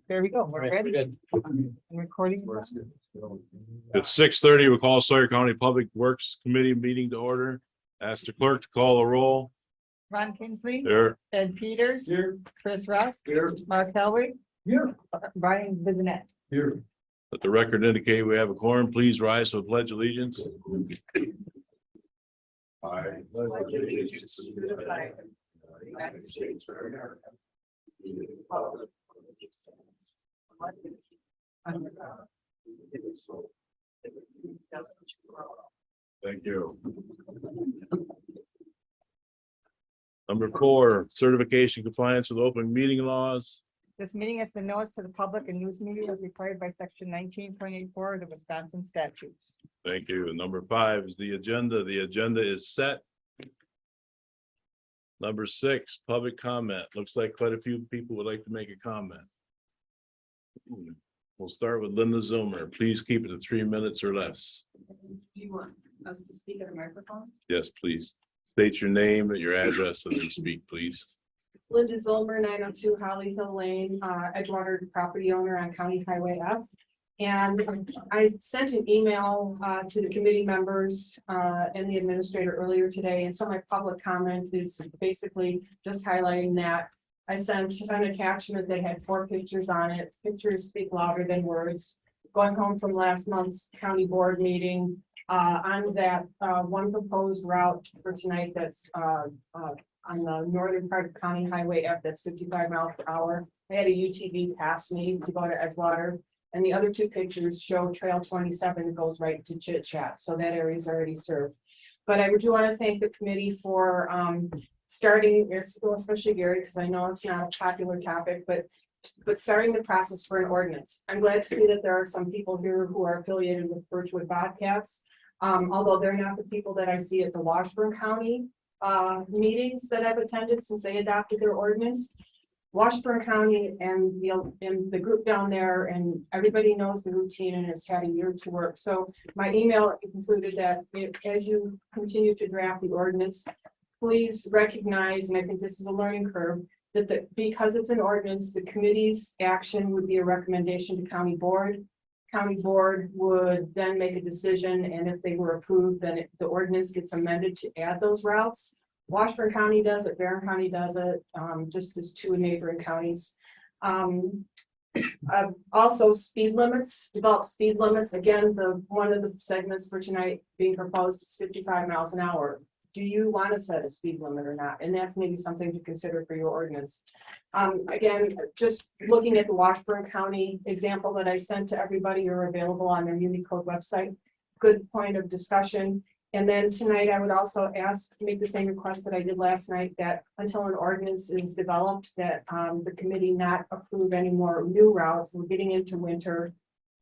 There we go. We're Right, ready. good. I'm recording. It's 6:30. We call Sawyer County Public Works Committee meeting to order. Ask the clerk to call a roll. Ron Kinsley, There, Ed Peters, Here. Chris Ross, Here. Mark Helwig, Here. Brian Bizinet. Here. let the record indicate we have a quorum. Please rise to the pledge of allegiance. I pledge allegiance to the flag of the United States of America, Thank you. Number 4, certification compliance with open meeting laws. This meeting has been noticed to the public and news media as required by section 19.84 of the Wisconsin statutes. Thank you. And number 5 is the agenda. The agenda is set. Number 6, public comment. Looks like quite a few people would like to make a comment. We'll start with Linda Zoomer. Please keep it to 3 minutes or less. Do you want us to speak at a microphone? Yes, please. State your name and your address and then speak, please. Linda Zolmer, 902 Holly Hill Lane, Edgewater property owner on County Highway F. And I sent an email to the committee members and the administrator earlier today. And so my public comment is basically just highlighting that I sent an attachment that had 4 pictures on it. Pictures speak louder than words. Going home from last month's county board meeting, on that one proposed route for tonight that's on the northern part of County Highway F, that's 55 miles per hour. I had a UTV pass me to go to Edgewater, and the other 2 pictures show Trail 27 that goes right to Chit Chat, so that area is already served. But I do want to thank the committee for starting, especially Gary, because I know it's not a popular topic, but starting the process for an ordinance. I'm glad to see that there are some people here who are affiliated with Birchwood Bobcats, although they're not the people that I see at the Washburn County meetings that I've attended since they adopted their ordinance. Washburn County and the group down there, and everybody knows the routine, and it's had a year to work. So my email included that as you continue to draft the ordinance, please recognize, and I think this is a learning curve, that because it's an ordinance, the committee's action would be a recommendation to county board. County board would then make a decision, and if they were approved, then the ordinance gets amended to add those routes. Washburn County does it, Barron County does it, just as 2 neighboring counties. Also speed limits, develop speed limits. Again, one of the segments for tonight being proposed is 55 miles an hour. Do you want to set a speed limit or not? And that's maybe something to consider for your ordinance. Again, just looking at the Washburn County example that I sent to everybody, are available on their Unicode website. Good point of discussion. And then tonight, I would also make the same request that I did last night, that until an ordinance is developed, that the committee not approve any more new routes. We're getting into winter.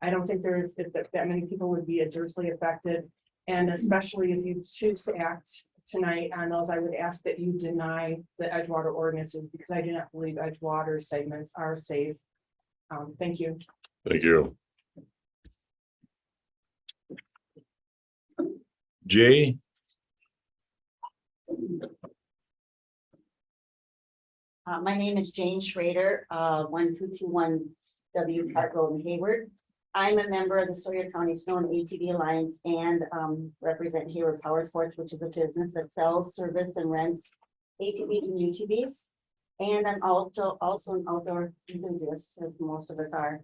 I don't think there's that many people would be adversely affected. And especially if you choose to act tonight on those, I would ask that you deny the Edgewater ordinances, because I do not believe Edgewater segments are safe. Thank you. Thank you. Jay? My name is Jane Schrader, 1221 W Park Road in Hayward. I'm a member of the Sawyer County Snow and ATV Alliance and represent Hayward Power Sports, which is a business that sells, service, and rents ATVs and UTVs. And I'm also an outdoor enthusiast, as most of us are.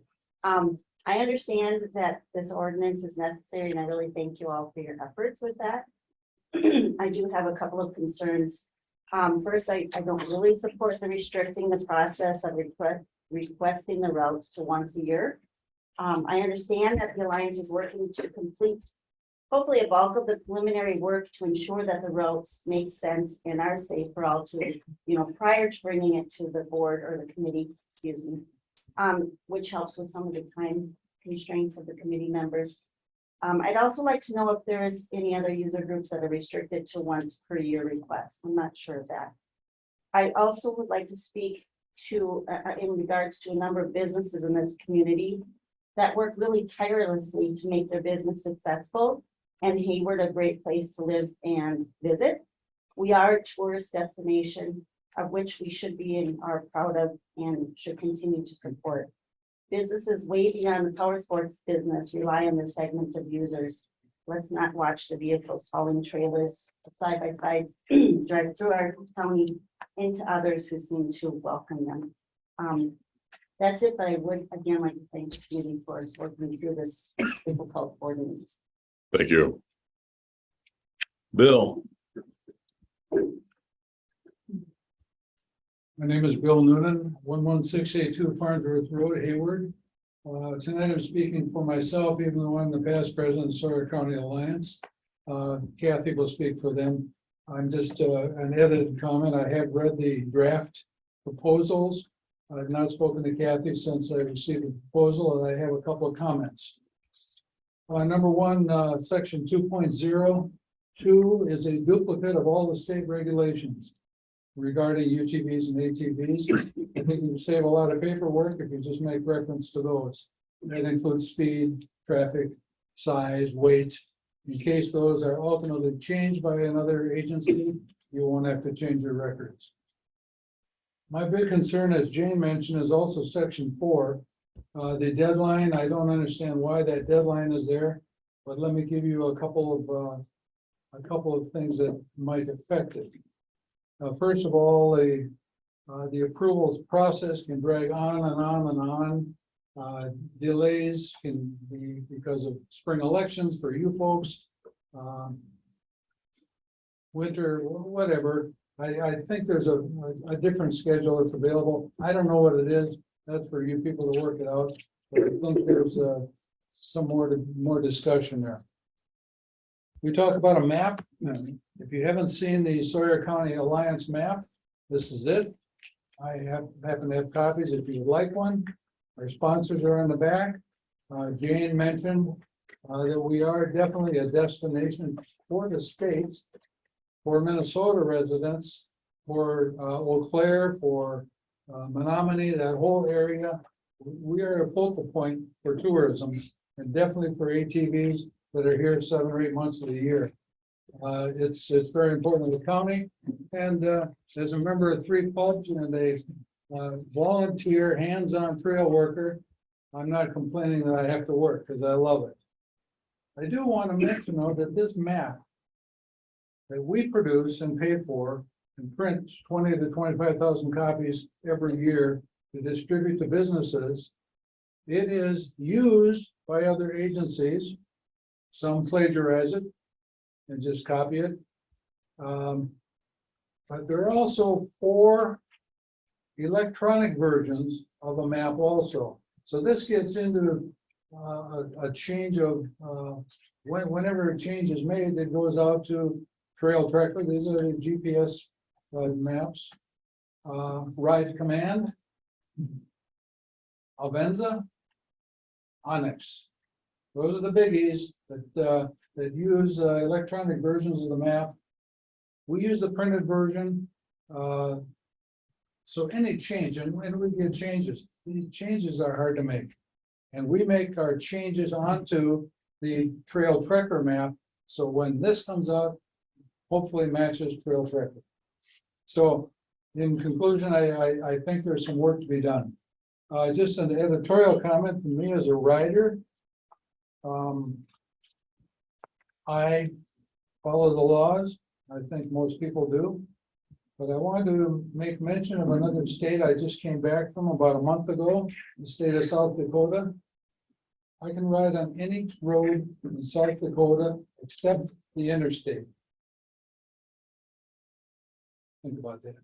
I understand that this ordinance is necessary, and I really thank you all for your efforts with that. I do have a couple of concerns. First, I don't really support the restricting the process of requesting the routes to once a year. I understand that the Alliance is working to complete hopefully a bulk of the preliminary work to ensure that the routes make sense and are safe for all to, prior to bringing it to the board or the committee, which helps with some of the time constraints of the committee members. I'd also like to know if there's any other user groups that are restricted to once per year requests. I'm not sure of that. I also would like to speak to, in regards to a number of businesses in this community that work really tirelessly to make their business successful, and Hayward a great place to live and visit. We are a tourist destination of which we should be and are proud of and should continue to support. Businesses way beyond the power sports business rely on this segment of users. Let's not watch the vehicles hauling trailers side by side, drive through our county into others who seem to welcome them. That's it, but I would again like to thank the committee for working through this difficult ordinance. Thank you. Bill. My name is Bill Noonan, 11682 Farnsworth Road, Hayward. Tonight I'm speaking for myself, even though I'm the past president of Sawyer County Alliance. Kathy will speak for them. I'm just an edited comment. I have read the draft proposals. I've not spoken to Kathy since I received the proposal, and I have a couple of comments. Number one, section 2.02 is a duplicate of all the state regulations regarding UTVs and ATVs. I think you can save a lot of paperwork if you just make reference to those. That includes speed, traffic, size, weight. In case those are ultimately changed by another agency, you won't have to change your records. My big concern, as Jane mentioned, is also section 4. The deadline, I don't understand why that deadline is there, but let me give you a couple of things that might affect it. First of all, the approvals process can drag on and on and on. Delays can be because of spring elections for you folks. Winter, whatever. I think there's a different schedule that's available. I don't know what it is. That's for you people to work it out. But I think there's some more discussion there. We talk about a map. If you haven't seen the Sawyer County Alliance map, this is it. I happen to have copies if you would like one. Our sponsors are in the back. Jane mentioned that we are definitely a destination for the states, for Minnesota residents, for Eau Claire, for Menominee, that whole area. We are a focal point for tourism and definitely for ATVs that are here 7 or 8 months of the year. It's very important to the county, and as a member of 3 clubs and a volunteer hands-on trail worker, I'm not complaining that I have to work because I love it. I do want to mention though that this map that we produce and pay for and print 20 to 25,000 copies every year to distribute to businesses, it is used by other agencies. Some plagiarize it and just copy it. But there are also 4 electronic versions of a map also. So this gets into a change of whenever a change is made, it goes out to Trail Tracker. These are the GPS maps. Ride Command, Avenza, Onyx. Those are the biggies that use electronic versions of the map. We use the printed version. So any change, and when we get changes, these changes are hard to make. And we make our changes onto the Trail Tracker map. So when this comes out, hopefully matches Trail Tracker. So in conclusion, I think there's some work to be done. Just an editorial comment from me as a writer. I follow the laws. I think most people do. But I wanted to make mention of another state I just came back from about a month ago, the state of South Dakota. I can ride on any road in South Dakota except the interstate. Think about that.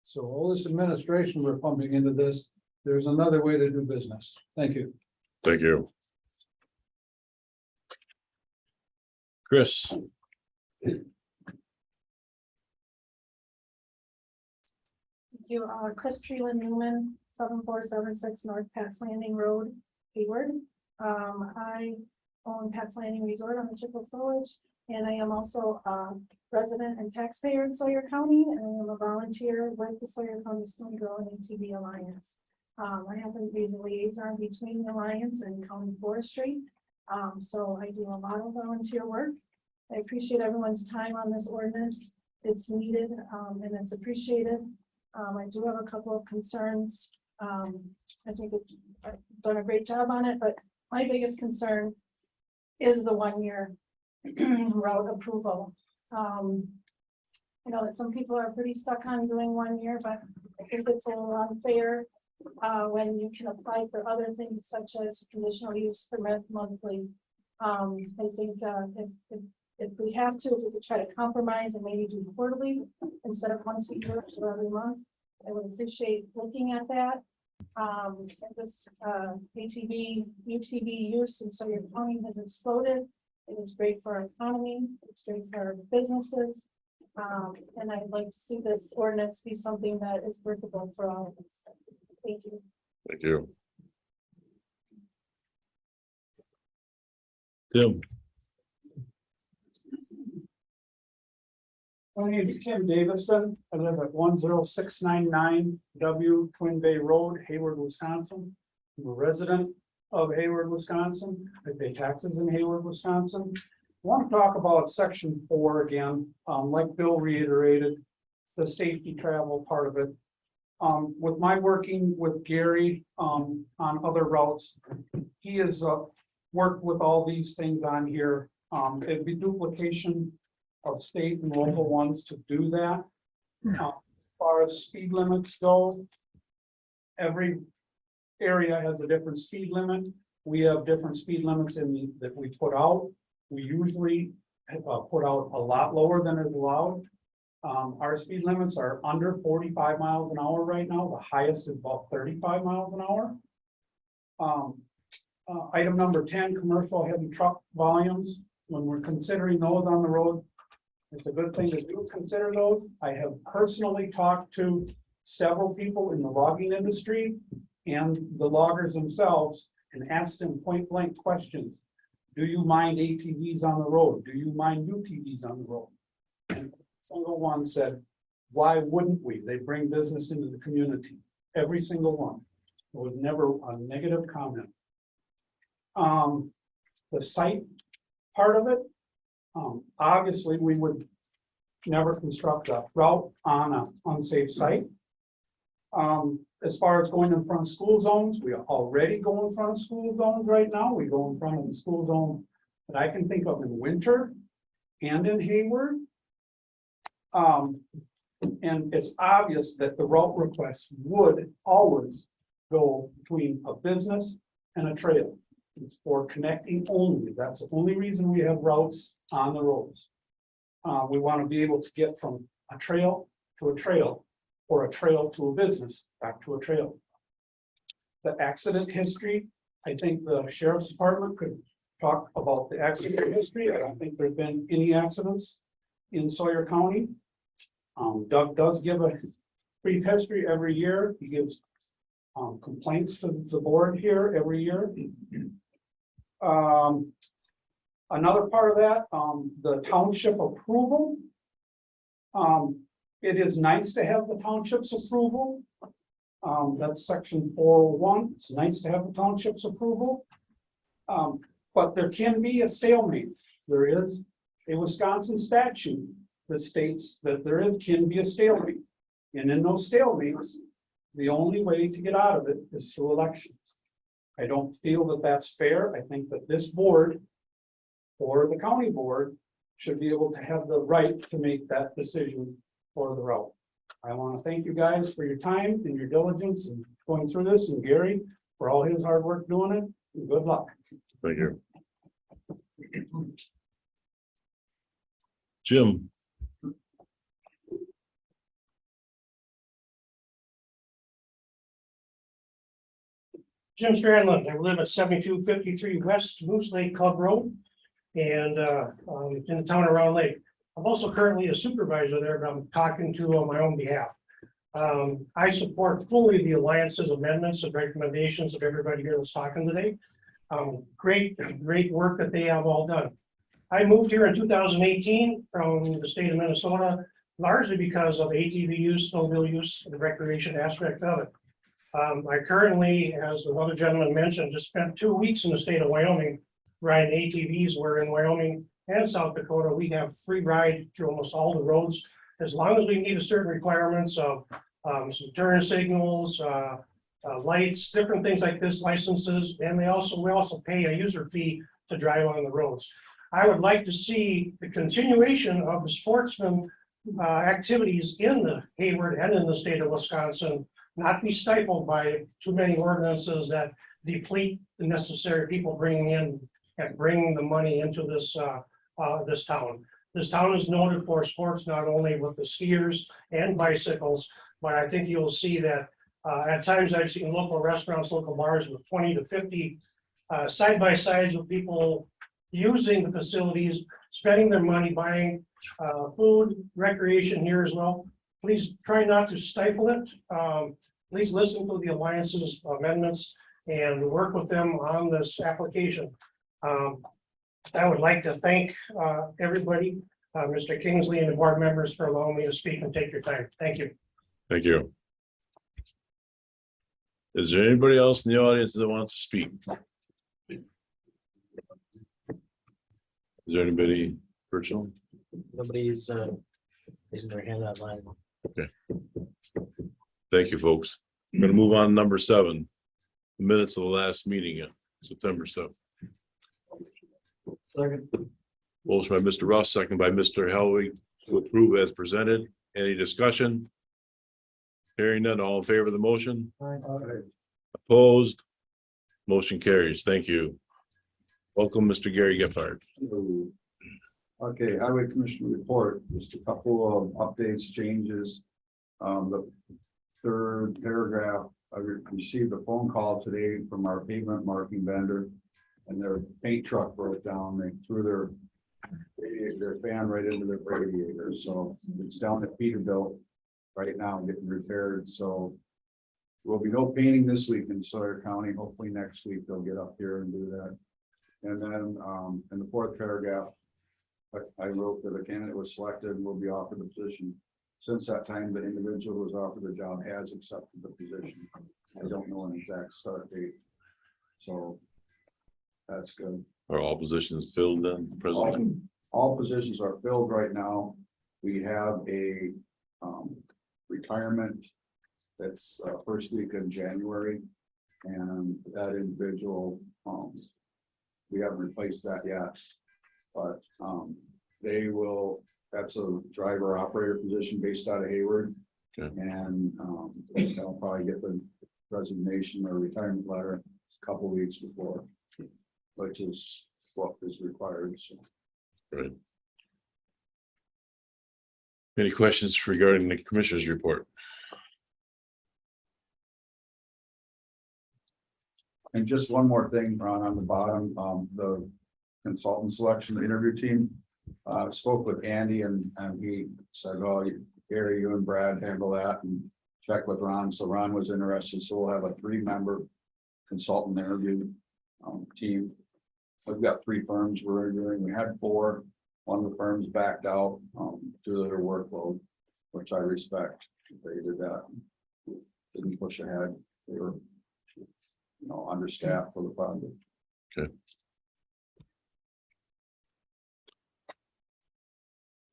So all this administration we're pumping into this, there's another way to do business. Thank you. Thank you. Chris. Chris Treeland Newman, 7476 North Pat's Landing Road, Hayward. I own Pat's Landing Resort on the Chippewa Village, and I am also a resident and taxpayer in Sawyer County, and I am a volunteer with the Sawyer County Snow Girl and ATV Alliance. I happen to be the liaison between the Alliance and County Forestry, so I do a lot of volunteer work. I appreciate everyone's time on this ordinance. It's needed and it's appreciated. I do have a couple of concerns. I think it's done a great job on it, but my biggest concern is the 1 year route approval. I know that some people are pretty stuck on doing 1 year, but I think it's a little unfair when you can apply for other things such as conditional use permit monthly. I think if we have to, we could try to compromise and maybe do quarterly instead of once a year or every month. I would appreciate looking at that. And this UTV use in Sawyer County has exploded. It is great for our economy. It's great for our businesses. And I'd like to see this ordinance be something that is workable for all of us. Thank you. Thank you. Tim, My name is Tim Davison. I live at 10699 W Twin Bay Road, Hayward, Wisconsin. I'm a resident of Hayward, Wisconsin. I pay taxes in Hayward, Wisconsin. I want to talk about section 4 again. Like Bill reiterated, the safety travel part of it. With my working with Gary on other routes, he has worked with all these things on here. It'd be duplication of state and local ones to do that. As far as speed limits go, every area has a different speed limit. We have different speed limits that we put out. We usually put out a lot lower than is allowed. Our speed limits are under 45 miles an hour right now. The highest is about 35 miles an hour. Item number 10, commercial heavy truck volumes. When we're considering those on the road, it's a good thing to do consider those. I have personally talked to several people in the logging industry and the loggers themselves and asked them point blank questions. Do you mind ATVs on the road? Do you mind UTVs on the road? And single one said, why wouldn't we? They bring business into the community. Every single one. There was never a negative comment. The site part of it, obviously we would never construct a route on an unsafe site. As far as going in front of school zones, we already go in front of school zones right now. We go in front of the school zone that I can think of in Winter and in Hayward. And it's obvious that the route request would always go between a business and a trail. It's for connecting only. That's the only reason we have routes on the roads. We want to be able to get from a trail to a trail, or a trail to a business, back to a trail. The accident history, I think the sheriff's department could talk about the accident history. I don't think there's been any accidents in Sawyer County. Doug does give a brief history every year. He gives complaints to the board here every year. Another part of that, the township approval. It is nice to have the township's approval. That's section 401. It's nice to have the township's approval. But there can be a stalemate. There is a Wisconsin statute that states that can be a stalemate. And in those stalemates, the only way to get out of it is through elections. I don't feel that that's fair. I think that this board or the county board should be able to have the right to make that decision for the route. I want to thank you guys for your time and your diligence in going through this, and Gary for all his hard work doing it. And good luck. thank you. Jim, Jim Stradlin, I live at 7253 West Moose Lake Club Road and in the town of Round Lake. I'm also currently a supervisor there, but I'm talking to on my own behalf. I support fully the Alliance's amendments and recommendations of everybody here that's talking today. Great work that they have all done. I moved here in 2018 from the state of Minnesota, largely because of ATV use, snowmobile use, and the recreation aspect of it. I currently, as another gentleman mentioned, just spent 2 weeks in the state of Wyoming riding ATVs, where in Wyoming and South Dakota, we have free ride through almost all the roads, as long as we meet a certain requirements of some turn signals, lights, different things like this, licenses, and we also pay a user fee to drive on the roads. I would like to see the continuation of the sportsman activities in the Hayward and in the state of Wisconsin, not be stifled by too many ordinances that deplete the necessary people bringing in and bringing the money into this this town. This town is noted for sports, not only with the skiers and bicycles, but I think you'll see that at times I've seen local restaurants, local bars with 20 to 50 side-by-sides with people using the facilities, spending their money, buying food, recreation here as well. Please try not to stifle it. Please listen to the Alliance's amendments and work with them on this application. I would like to thank everybody, Mr. Kingsley and the board members for allowing me to speak and take your time. Thank you. Thank you. Is there anybody else in the audience that wants to speak? Is there anybody virtual? Nobody's raising their hand online. Thank you, folks. I'm gonna move on to number 7. The minutes of the last meeting, September 7th. Second. Motion by Mr. Russ, second by Mr. Helwig to approve as presented. Any discussion? Hearing none, all in favor of the motion? Opposed? Motion carries. Thank you. Welcome, Mr. Gary Gephardt. Okay, Highway Commission report, just a couple of updates, changes. The third paragraph, I received a phone call today from our pavement marking vendor. And their paint truck broke down, they threw their fan right into their radiator, so it's down at Peterbilt right now getting repaired, so. There will be no painting this week in Sawyer County, hopefully next week they'll get up here and do that. And then in the fourth paragraph, I wrote that a candidate was selected and will be offered the position. Since that time, the individual who was offered the job has accepted the position. I don't know an exact start date. So that's good. Are all positions filled then, President? All positions are filled right now. We have a retirement that's first week in January. And that individual, we haven't replaced that yet. But they will, that's a driver operator position based out of Hayward. Okay. And they'll probably get the resignation or retirement letter a couple weeks before, which is what is required. So. Right. Any questions regarding the commissioner's report? And just one more thing, Ron, on the bottom, the consultant selection, the interview team, spoke with Andy and he said, oh, Gary, you and Brad handle that and check with Ron. So Ron was interested. So we'll have a 3-member consultant interview team. We've got 3 firms we're interviewing. We had 4. One of the firms backed out due to their workload, which I respect. They did that. Didn't push ahead. They were, understaffed for the project. Okay.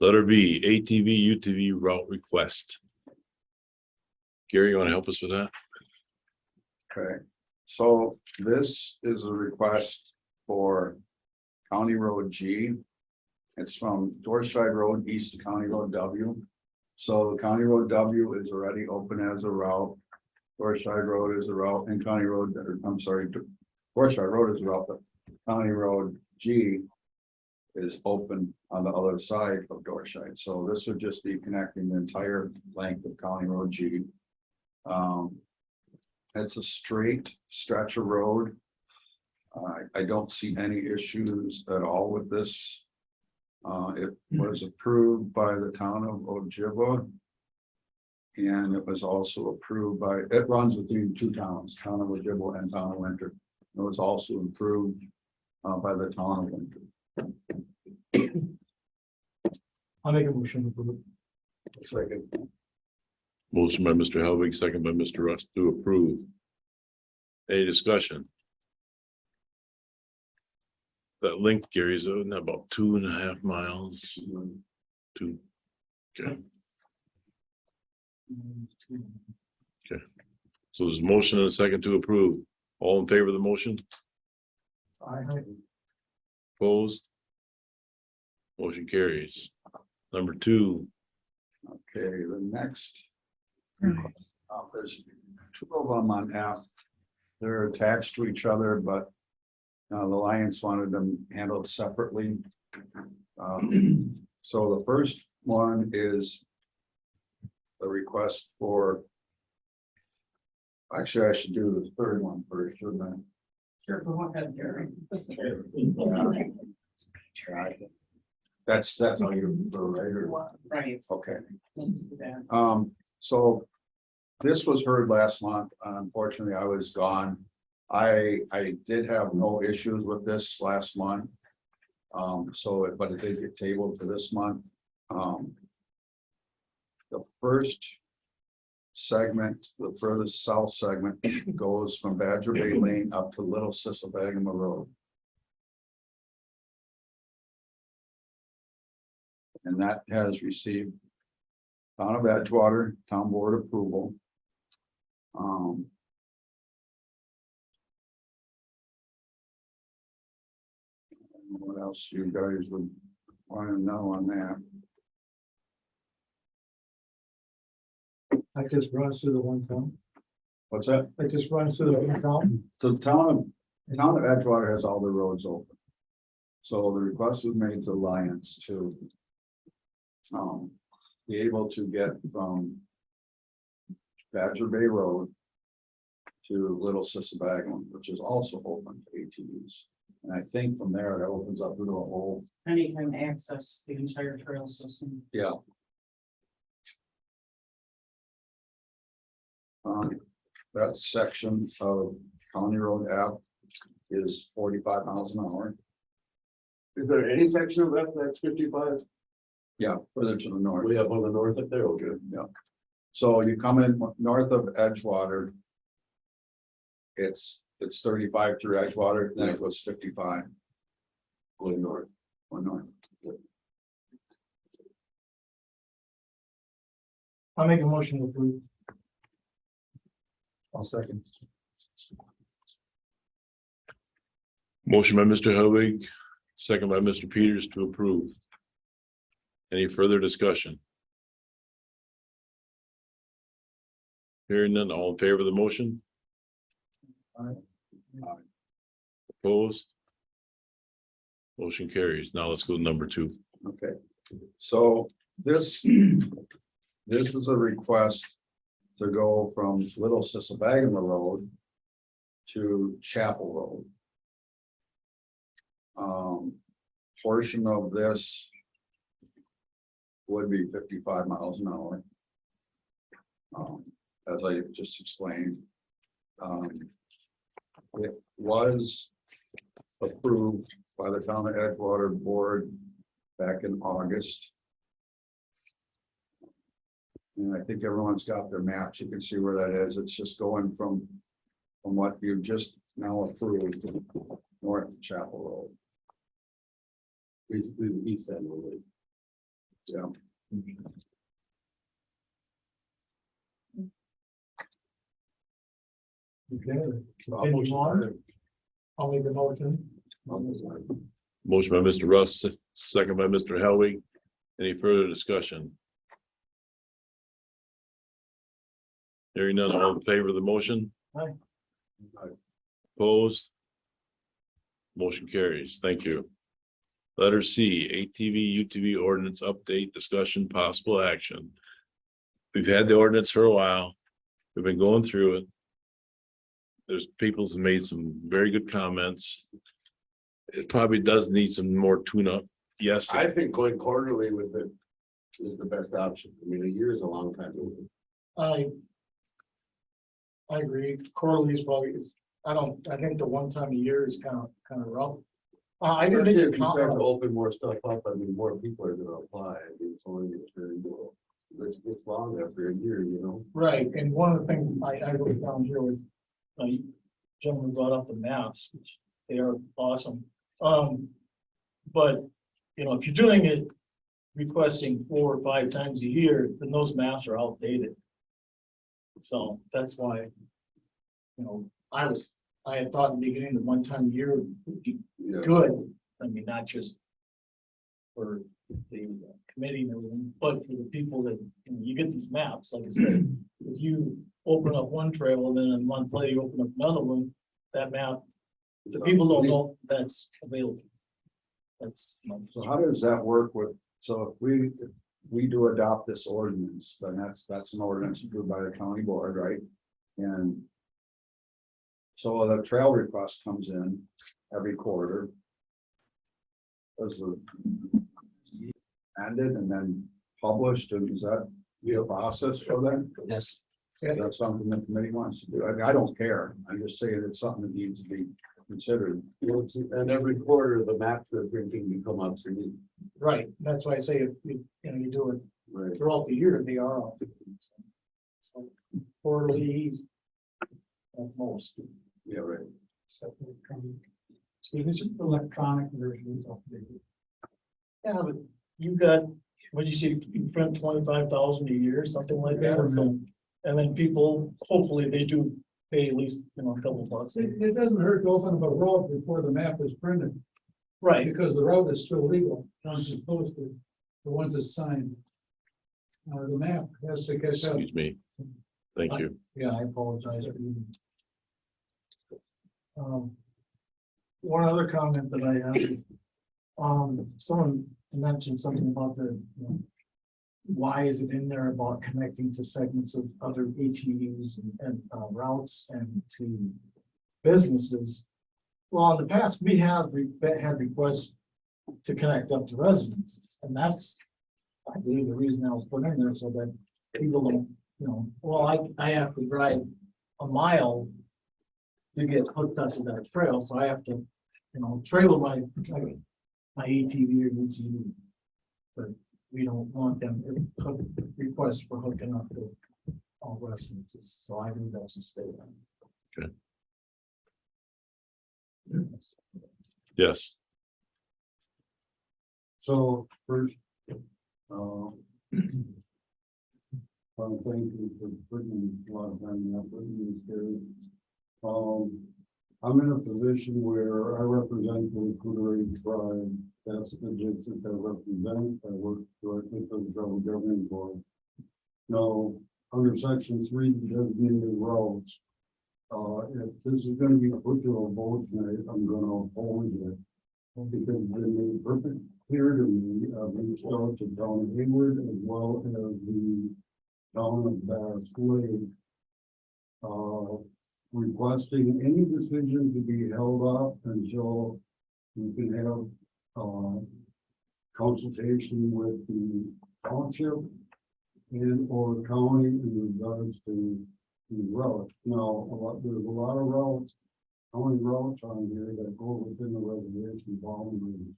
Letter B, ATV, UTV route request. Gary, you want to help us with that? Okay, so this is a request for County Road G. It's from Dorchide Road east to County Road W. So County Road W is already open as a route. Dorchide Road is a route, and County Road, Dorchide Road is a route, but County Road G is open on the other side of Dorchide. So this would just be connecting the entire length of County Road G. It's a straight stretch of road. I don't see any issues at all with this. It was approved by the town of Ojibwa. And it was also approved by, it runs between 2 towns, town of Ojibwa and town of Winter. It was also approved by the town of Winter. I'll make a motion to approve it. Second. Motion by Mr. Helvig, second by Mr. Russ to approve. Any discussion? That link, Gary, is about 2.5 miles. 2. Okay. Okay. So there's a motion and a second to approve. All in favor of the motion? Opposed? Motion carries. Number 2, Okay, the next. There's 2 of them on F. They're attached to each other, but the Alliance wanted them handled separately. So the first one is the request for. Actually, I should do the third one first, shouldn't I? Sure, go ahead, Gary. That's how you, right? Right. Okay. Let's do that. So this was heard last month. Unfortunately, I was gone. I did have no issues with this last month. But it did get tabled to this month. The first segment, the furthest south segment goes from Badger Bay Lane up to Little Sissabagama Road. And that has received Town of Edgewater, Town Board approval. What else you guys would want to know on that? I just runs through the one town. What's that? I just runs through the one town. So the town of Edgewater has all the roads open. So the request was made to Alliance to be able to get from Badger Bay Road to Little Sissabagama, which is also open to ATVs. And I think from there, it opens up to the whole, Anytime access the entire trail system. yeah. That section of County Road Ave is 45 miles an hour. is there any section of that that's 55? Yeah, further to the north. We have on the north up there, okay. Yeah. So you come in north of Edgewater. It's 35 through Edgewater, then it goes 55. Going north. Going north. I'll make a motion to approve. I'll second. Motion by Mr. Helwig, second by Mr. Peters to approve. Any further discussion? Hearing none, all in favor of the motion? Opposed? Motion carries. Now let's go to number 2. Okay, so this is a request to go from Little Sissabagama Road to Chapel Road. Portion of this would be 55 miles an hour. As I just explained. It was approved by the Town of Edgewater Board back in August. And I think everyone's got their maps. You can see where that is. It's just going from what you just now approved north of Chapel Road. Basically the east end of the lake. Yeah. Okay. Continue on. I'll make a motion. Motion by Mr. Russ, second by Mr. Helwig. Any further discussion? Hearing none, all in favor of the motion? Aye. Opposed? Motion carries. Thank you. Letter C, ATV, UTV ordinance update, discussion, possible action. We've had the ordinance for a while. We've been going through it. There's people's made some very good comments. It probably does need some more tune-up. Yes. I think going quarterly with it is the best option. I mean, a year is a long time. I agree. Quarterly is probably, I think the one time a year is kind of rough. I didn't If make you a start to comment. open more stuff up, I mean, more people are gonna apply. I mean, it's only gonna turn into it's long after a year, you know? Right, and one of the things I wrote down here was, gentleman brought up the maps, which they are awesome. But, if you're doing it, requesting 4 or 5 times a year, then those maps are outdated. So that's why I had thought in the beginning that one time a year would be Yeah. good. I mean, not just for the committee and everything, but for the people that, you get these maps, like I said, if you open up one trail and then a month later you open up another one, that map, the people don't know that's available. That's. So how does that work with, so if we do adopt this ordinance, then that's an ordinance approved by the county board, right? And so the trail request comes in every quarter. Does the ended and then published, and is that the process for them? Yes. Is that something the committee wants to do? I don't care. I'm just saying it's something that needs to be considered. And every quarter, the maps they're printing become obsolete. Right, that's why I say if you do it Right. throughout the year, they are. All so quarterly. At most. Yeah, right. Stevens, electronic versions of the. Yeah, but you got, what'd you say, you print 25,000 a year, something like that, so, and then people, hopefully they do pay at least, a couple bucks. It doesn't hurt to open up a road before the map is printed, Right, because the road is still legal, once it's posted, the ones that's signed. The map has to catch up. Excuse me. Thank you. yeah, I apologize. One other comment that I have. Someone mentioned something about the, why is it in there about connecting to segments of other ATVs and routes and to businesses? Well, in the past, we have had requests to connect up to residences, and that's, I believe, the reason I was put in there, so that people don't, well, I have to drive a mile to get hooked up to that trail, so I have to, trailer my ATV or UTV. But we don't want them to request for hooking up to all residences, so I think that's a stay on. Yes. So first, well, thank you for putting a lot of time and effort in this. I'm in a position where I represent the Kootenai tribe. That's the district I represent. I work directly for the federal government board. Now, under section 3, designated roads. If this is going to be put to a vote tonight, I'm going to oppose it. Because it's been made perfect clear to me, reached out to Town of Hayward as well as the Town of Bass Lake. Requesting any decision to be held up until we can have consultation with the township and or county in regards to the route. Now, there's a lot of routes, county routes on here that go within the reservation boundaries.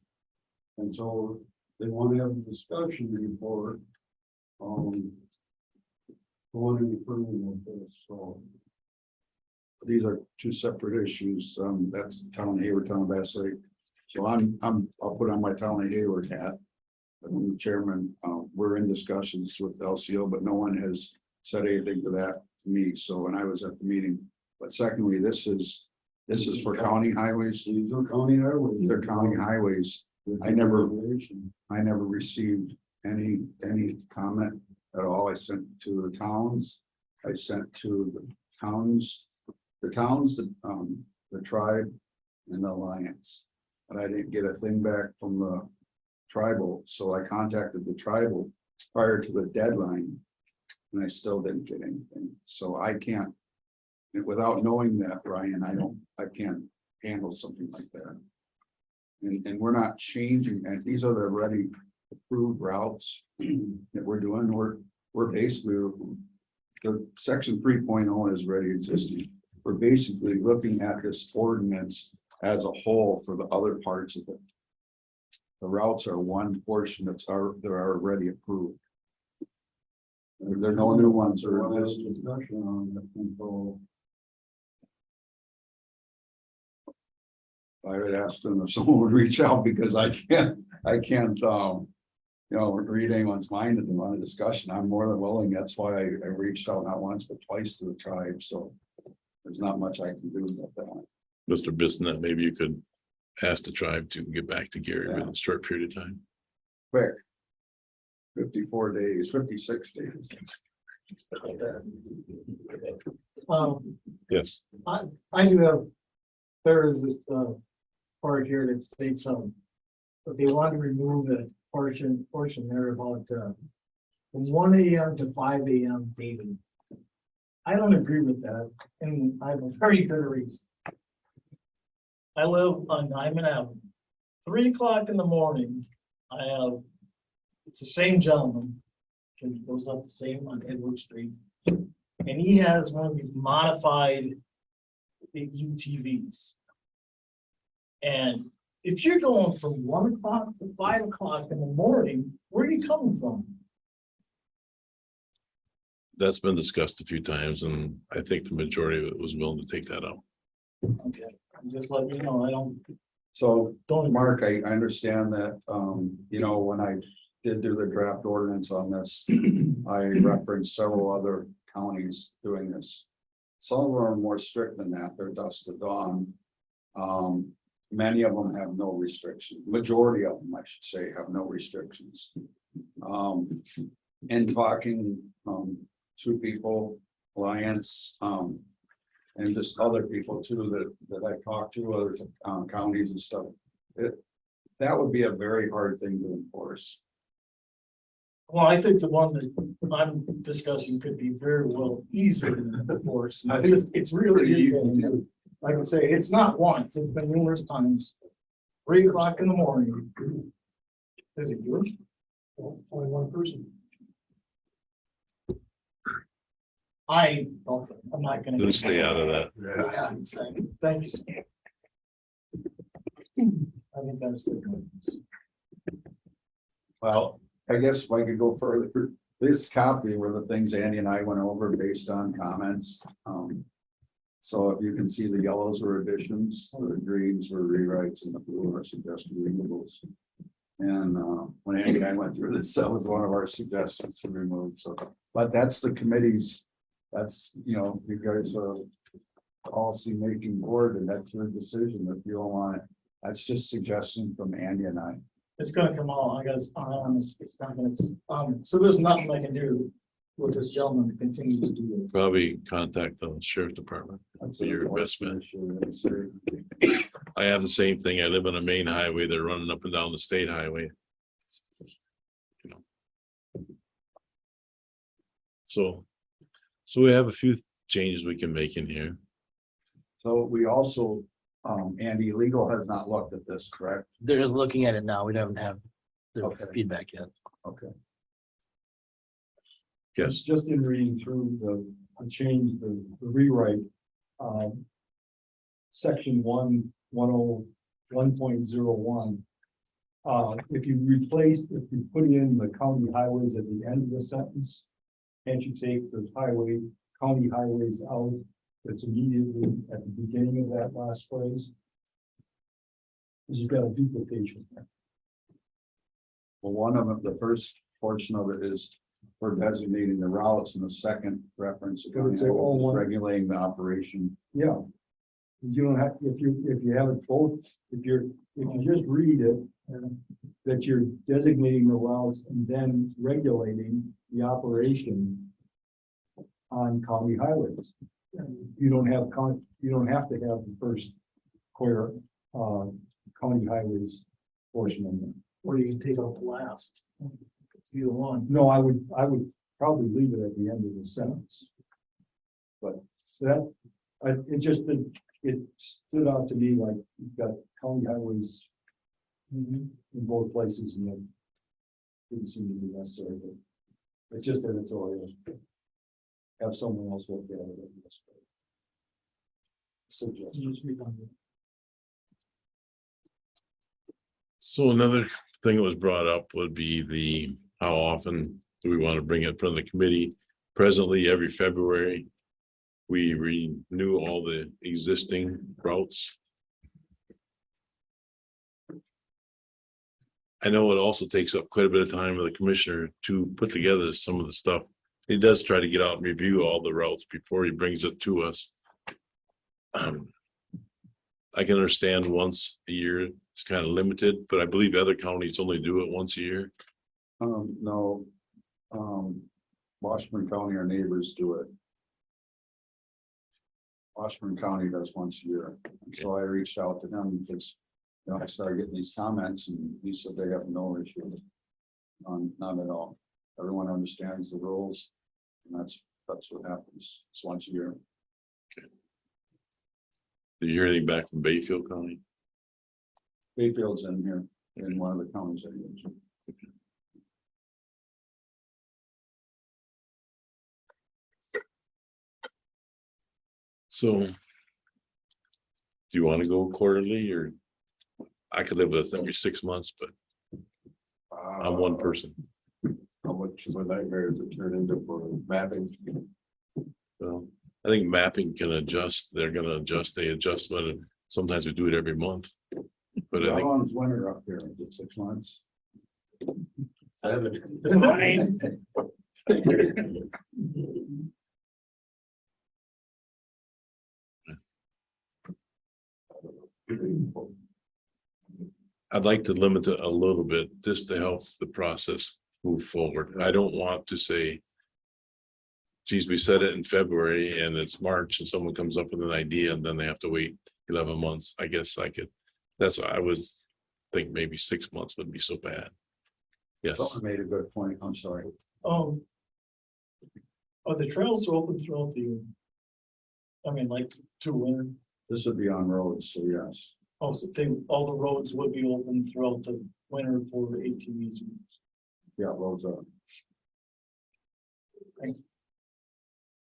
And so they want to have a discussion before going any further with this. So these are two separate issues. That's Town of Hayward, Town of Bass Lake. So I'll put on my Town of Hayward hat. I'm the chairman. We're in discussions with LCO, but no one has said anything to that to me. So when I was at the meeting, but secondly, this is for county highways. These are county highways. They're county highways. I never received any comment at all. I sent to the towns. I sent to the tribe and the alliance, but I didn't get a thing back from the tribal. So I contacted the tribal prior to the deadline and I still didn't get anything. So I can't, without knowing that, Ryan, I can't handle something like that. And we're not changing, and these are the already approved routes that we're doing. We're basically, the section 3.0 is already existing. We're basically looking at this ordinance as a whole for the other parts of it. The routes are one portion that are already approved. There are no new ones or this discussion on it until I would ask them if someone would reach out, because I can't read anyone's mind at the moment of discussion. I'm more than willing. That's why I reached out not once but twice to the tribe. So there's not much I can do about that. Mr. Bissonnette, maybe you could ask the tribe to get back to Gary within a short period of time. Quick. 54 days, 56 days. Yes, I do have, there is this, part here that states, but they want to remove the portion there about, from 1 AM to 5 AM daily. I don't agree with that, and I have a very good reason. I live on Diamond Avenue. 3 o'clock in the morning, I have, it's the same gentleman, he goes up the same on Edward Street. And he has one of these modified big UTVs. And if you're going from 1 o'clock to 5 o'clock in the morning, where are you coming from? that's been discussed a few times, and I think the majority of it was willing to take that out. Okay, I'm just letting you know, I So, don't. Mark, I understand that, you know, when I did do the draft ordinance on this, I referenced several other counties doing this. Some of them are more strict than that, they're dusk to dawn. Many of them have no restriction, majority of them, I should say, have no restrictions. And talking, to people, clients, and just other people too, that I talked to, other counties and stuff. That would be a very hard thing to enforce. Well, I think the one that I'm discussing could be very well easily enforced. It's really easy. Like I say, it's not once, it's been numerous times. 3 o'clock in the morning. Is it yours? Only one person. I'm not gonna. Then stay out of that. Yeah, I'm saying, thank you. I think that's the. Well, I guess if I could go further, this copy were the things Andy and I went over based on comments. So if you can see, the yellows were additions, the greens were rewrites, and the blue are suggested removals. And when Andy and I went through this, that was one of our suggestions to remove. So, but that's the committee's, that's, you know, you guys are policy making board, and that's your decision if you don't want it. That's just suggestion from Andy and I. It's gonna come out, I guess, it's not gonna, so there's nothing I can do with this gentleman to continue to do this. Probably contact the sheriff department. That's For your an enforcement issue. I have the same thing. I live on a main highway. They're running up and down the state highway. You know. So we have a few changes we can make in here. So we also, Andy, legal has not looked at this, correct? They're looking at it now. We don't have their Okay. feedback yet. Okay. Yes, Just in reading through the change, the rewrite, section 1.01. If you put in the county highways at the end of the sentence, can't you take the county highways out? That's immediately at the beginning of that last phrase. Because you've got a duplication there. Well, one of them, the first portion of it is for designating the routes, and the second reference It would say, oh, is one- regulating the operation. Yeah. You don't have, if you have it both, if you just read it, that you're designating the routes and then regulating the operation on county highways. You don't have to have the first clear, county highways portion of it. Or you can take out the last. Either one. No, I would probably leave it at the end of the sentence. But that, it stood out to me like you've got county highways in both places, and it didn't seem to be necessary, but it's just editorial. Have someone else look at it. Suggestion. so another thing that was brought up would be how often do we want to bring it in front of the committee? Presently, every February, we renew all the existing routes. I know it also takes up quite a bit of time with the commissioner to put together some of the stuff. He does try to get out and review all the routes before he brings it to us. I can understand once a year, it's kind of limited, but I believe other counties only do it once a year. No. Washburn County, our neighbors do it. Washburn County does once a year. So I reached out to them because, you know, I started getting these comments and he said they have no issue. None at all. Everyone understands the rules. And that's what happens. It's once a year. Did you hear anything back from Bayfield County? Bayfield's in here in one of the counties I use. So. Do you want to go quarterly or? I could live with every 6 months, but I'm one person. How much of a nightmare does it turn into for mapping? So I think mapping can adjust. They're gonna adjust, they adjust, but sometimes we do it every month. But I How think long is winter up here? Is it 6 months? 7. I'd like to limit it a little bit just to help the process move forward. I don't want to say, geez, we said it in February and it's March and someone comes up with an idea and then they have to wait 11 months. I guess I could, I would think maybe 6 months wouldn't be so bad. Yes, Someone made a good point. I'm sorry. Are the trails open throughout the year? I mean, like to winter, This would be on roads, so yes. also all the roads would be open throughout the winter for ATVs. Yeah, roads are.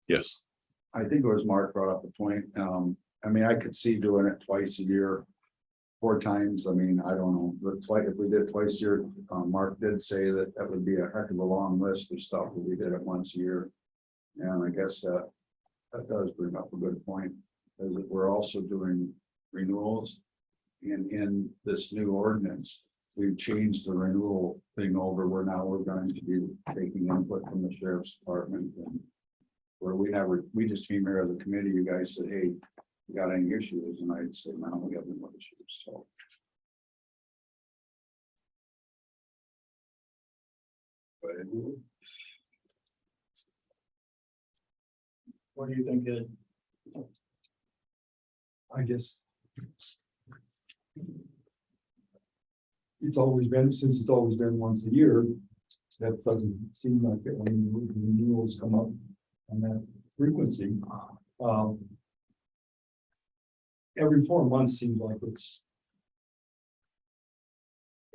yes. I think it was Mark brought up the point. I mean, I could see doing it twice a year. 4 times. I mean, I don't know, but if we did twice a year, Mark did say that that would be a heck of a long list of stuff if we did it once a year. And I guess that does bring up a good point, is that we're also doing renewals. And in this new ordinance, we've changed the renewal thing over where now we're going to be taking input from the sheriff's department. And where we just came here as a committee, you guys said, hey, you got any issues? And I'd say, no, we have no issues, so. But What do you think, Ed? I guess. It's always been, since it's always been once a year, that doesn't seem like it when the renewals come up on that frequency. Every 4 months seems like it's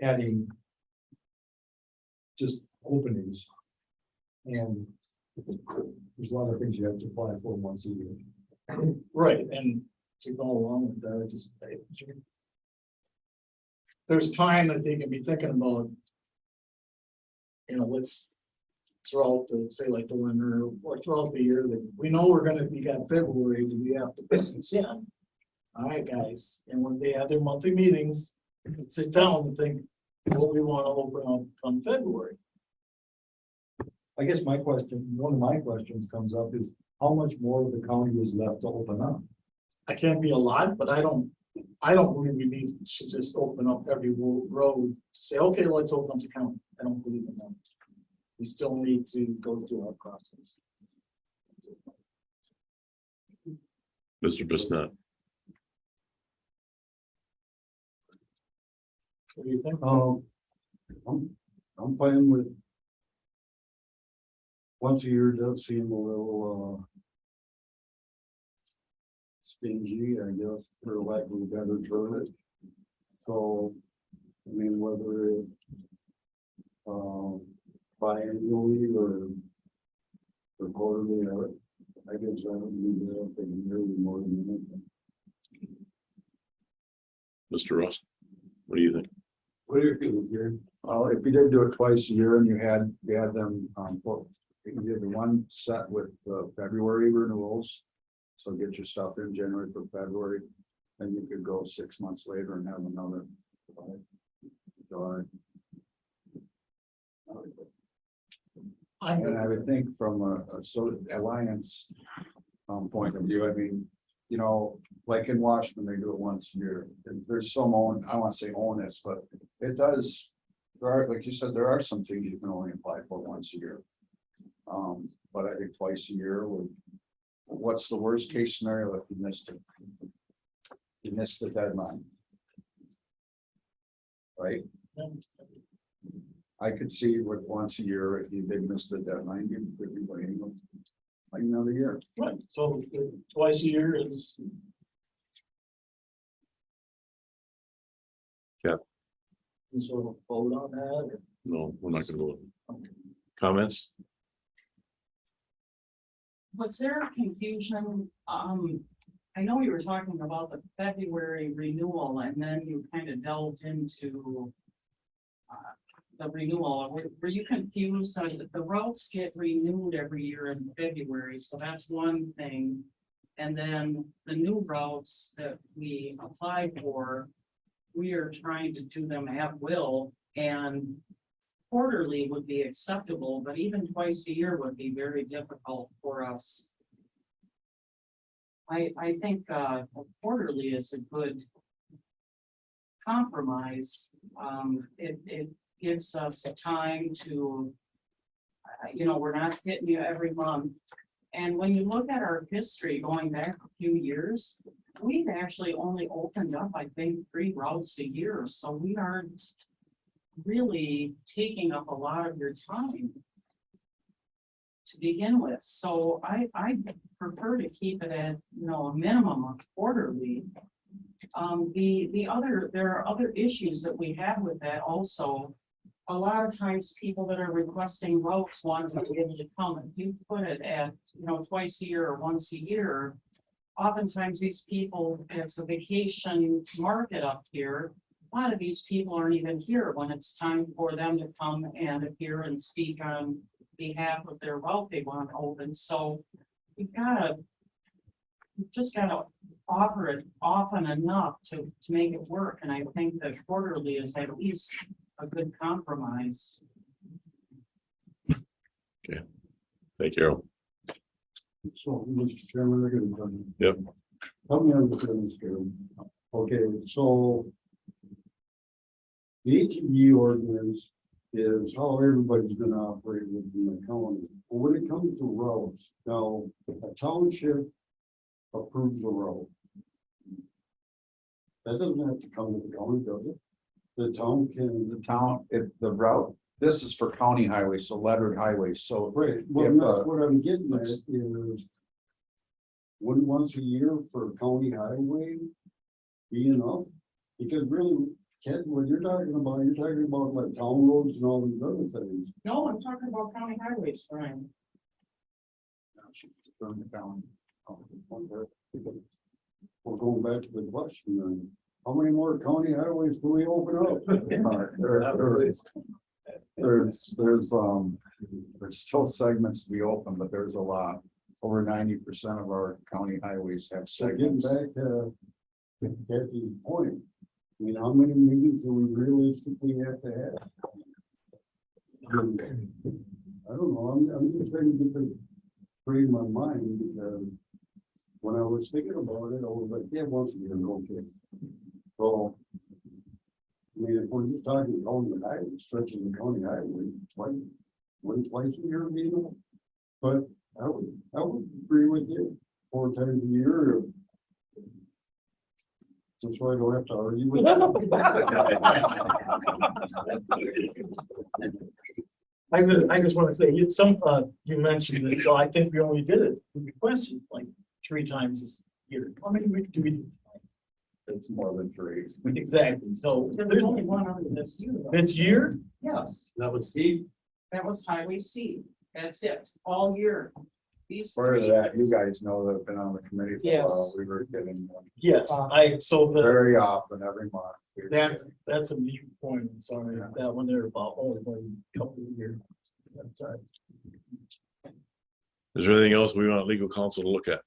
adding just openings. And there's a lot of things you have to apply for once a year. Right, and to go along with that, there's time that they can be thinking about. Let's throughout the, say like the winter or throughout the year, that we know we're gonna be got February, do we have to put this in? All right, guys, and when they have their monthly meetings, sit down and think what we want to open up come February. I guess my question, one of my questions comes up is how much more of the county is left to open up? I can't be a lot, but I don't believe we need to just open up every road, say, okay, let's open up the county. I don't believe in that. We still need to go through our process. Mr. Bisnett. What do you think? I'm playing with. Once a year does seem a little stingy, I guess, for lack of a better term. So, I mean, whether it's biannually or quarterly, I guess I don't need to think really more than anything. Mr. Ross, what do you think? What are your feelings here? If you did do it twice a year and you had them, you did the one set with February renewals. So get your stuff in January for February, then you could go 6 months later and have another. And I would think from a sort of alliance point of view, I mean, you know, like in Washington, they do it once a year. And there's some I want to say onus, but it does. There are, like you said, there are some things you can only apply for once a year. But I think twice a year would, what's the worst case scenario if you missed it? You missed the deadline. Right? I could see what once a year, if you did miss the deadline, you could be waiting like another year. Right, so twice a year is. Yeah. You sort of vote on that, or? No, we're not gonna vote. Comments? Was there confusion? I know you were talking about the February renewal and then you kind of delved into the renewal. Were you confused? The routes get renewed every year in February, so that's one thing. And then the new routes that we apply for, we are trying to do them at will, and quarterly would be acceptable, but even twice a year would be very difficult for us. I think quarterly is a good compromise. It gives us time to, we're not hitting you every month. And when you look at our history going back a few years, we've actually only opened up, I think, 3 routes a year. So we aren't really taking up a lot of your time to begin with. So I prefer to keep it at, a minimum of quarterly. There are other issues that we have with that also. A lot of times people that are requesting routes want to be able to come, and you put it at, twice a year or once a year. Oftentimes these people, it's a vacation market up here. A lot of these people aren't even here when it's time for them to come and appear and speak on behalf of their route they want to open. So you've just gotta offer it often enough to make it work. And I think that quarterly is at least a good compromise. Thank you. So, Mr. Chairman, they're gonna come. Yep. Help me understand this, Karen. Okay, so. The ATV ordinance is how everybody's gonna operate within the county. But when it comes to roads, now, a township approves a road. That doesn't have to come to the county, does it? The town, The route, this is for county highways, so lettered highways, so. right, well, If, that's what I'm getting at is. Wouldn't once a year for a county highway be enough? Because really, Ken, what you're talking about like town roads and all these other things. No, I'm talking about county highways, Brian. We're going back to the question then. How many more county highways do we open up? There's still segments to be open, but there's a lot. Over 90% of our county highways have So getting segments. back to Kathy's point, I mean, how many meetings do we realistically have to have? I don't know, I'm just trying to get this straight in my mind because when I was thinking about it, I was like, yeah, once a year, okay. So, I mean, if we're just talking county highway, stretching the county highway, twice a year, but I would agree with you, 4 times a year. That's why I don't have to argue with I just want to say, you mentioned that, I think we only did it, we requested like 3 times this year. How many do we do? It's more than 3. Exactly, so. There was only one other this year. though. This year? Yes, That was C. that was Highway C. That's it, all year. These Part of 3 that, you guys know that have been on the committee for a Yes. while. We were getting them Yes, very often, every month. We were that's a mute point, I'm sorry, that one there about only a couple of years. That's all right. Is there anything else we want legal counsel to look at?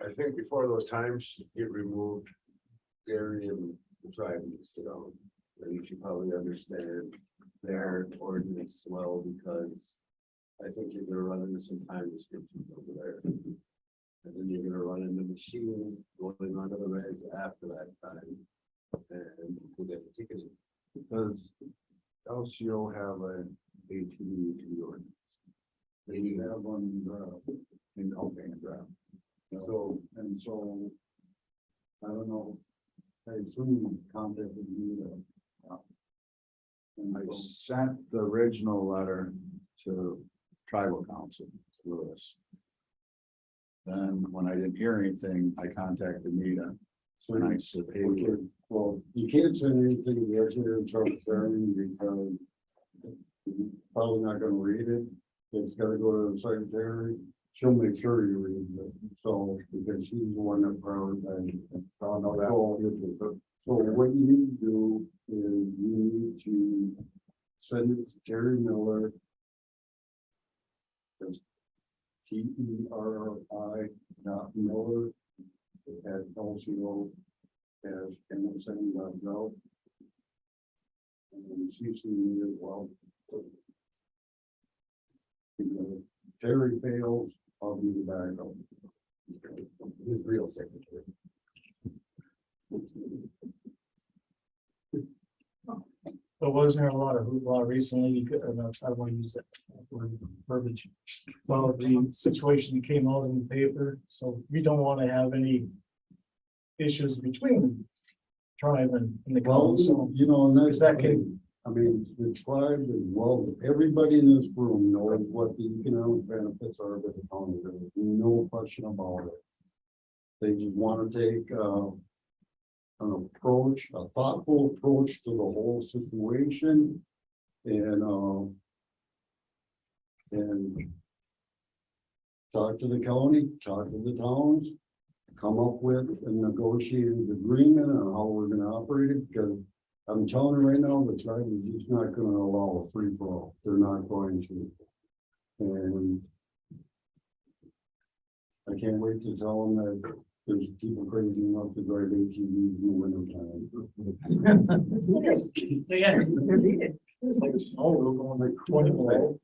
I think before those times get removed, Gary and the tribe needs to know. And you should probably understand their ordinance well, because I think you're gonna run into some time restrictions over there. And then you're gonna run into machine going onto the regs after that time. And we'll get the ticketing. Does LCO have an ATV to do it? They do have one, in Alpine draft. So, and so, I don't know, I assume you contacted me. And I sent the original letter to tribal council, Lewis. Then, when I didn't hear anything, I contacted Nita. And I said, hey, Okay, well, you can't send anything to the executive secretary because you're probably not gonna read it. It's gotta go to the secretary. She'll make sure you read it. So, because she's the one that prioritizes. So what you need to do is you need to send it to Terry Miller. That's TERRI.Miller at LCO as MSN.gov. And then CC me as well. If Terry fails, I'll be the backup. His real secretary. But wasn't there a lot of hoopla recently? You could, I don't want to use that word, verbiage. Well, the situation came out in the paper, so we don't want to have any issues between the tribe and the Well, council. you know, and that's, That can- I mean, the tribe as well, everybody in this room knows what the economic benefits are of the county, there's no question about it. They just want to take, an approach, a thoughtful approach to the whole situation. And talk to the county, talk to the towns, come up with a negotiated agreement on how we're gonna operate it, because I'm telling you right now, the tribe is just not gonna allow a free for all. They're not going to. And I can't wait to tell them that there's people crazy enough to drive ATVs in the winter time. Yeah, it's like snow, we're going like 20 below.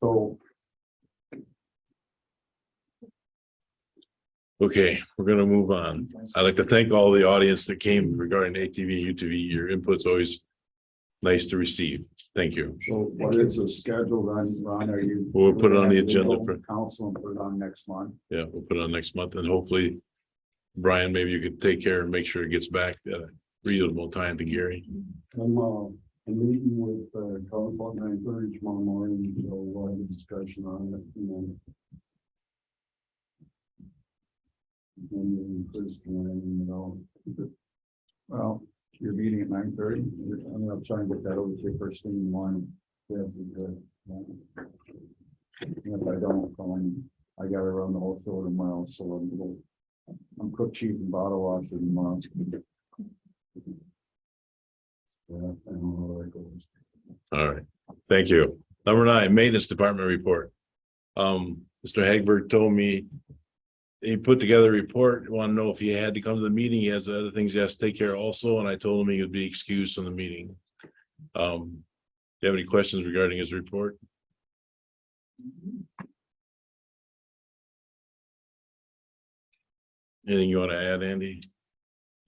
So Okay, we're gonna move on. I'd like to thank all the audience that came regarding ATV, UTV. Your input's always nice to receive. Thank you. So what is the schedule then, Ron? Are you? We'll put it on the agenda for, Council and put it on next month. yeah, we'll put it on next month and hopefully, Brian, maybe you could take care and make sure it gets back at a reasonable time to Gary. I'm meeting with council at 9:30 tomorrow morning, so we'll have a discussion on it, and then. Chris can, Well, you're meeting at 9:30. I'm gonna try and get that over to you first thing in the morning. Yeah, if we could. And if I don't, I gotta run the whole show tomorrow, so I'm cook chief and bottle washer tomorrow. yeah, I don't know where that goes. All right, thank you. Number 9, maintenance department report. Mr. Hagberg told me he put together a report, want to know if he had to come to the meeting. He has other things he has to take care of also, and I told him he would be excused from the meeting. Do you have any questions regarding his report? Anything you want to add, Andy?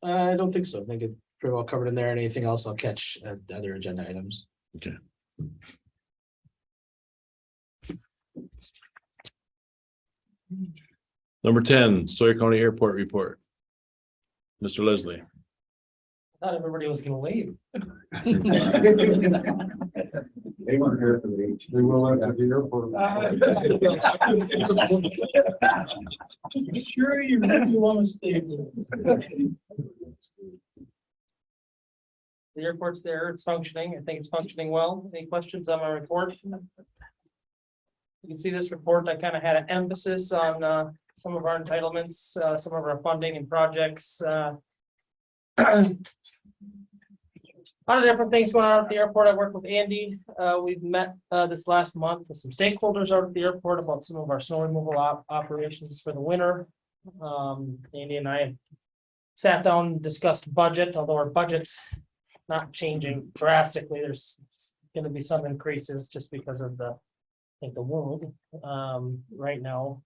I don't think so. I think it's pretty well covered in there. Anything else I'll catch at the other agenda items. Okay. Number 10, Sawyer County Airport report. Mr. Leslie. Thought everybody was gonna leave. They weren't here for the H. They will at the airport. Sure, you really want to stay there. The airport's there, it's functioning. I think it's functioning well. Any questions on my report? You can see this report, I kind of had an emphasis on some of our entitlements, some of our funding and projects. A lot of different things going on at the airport. I worked with Andy. We've met this last month with some stakeholders out at the airport about some of our snow removal operations for the winter. Andy and I sat down and discussed budget, although our budget's not changing drastically. There's going to be some increases just because of the think the world, right now.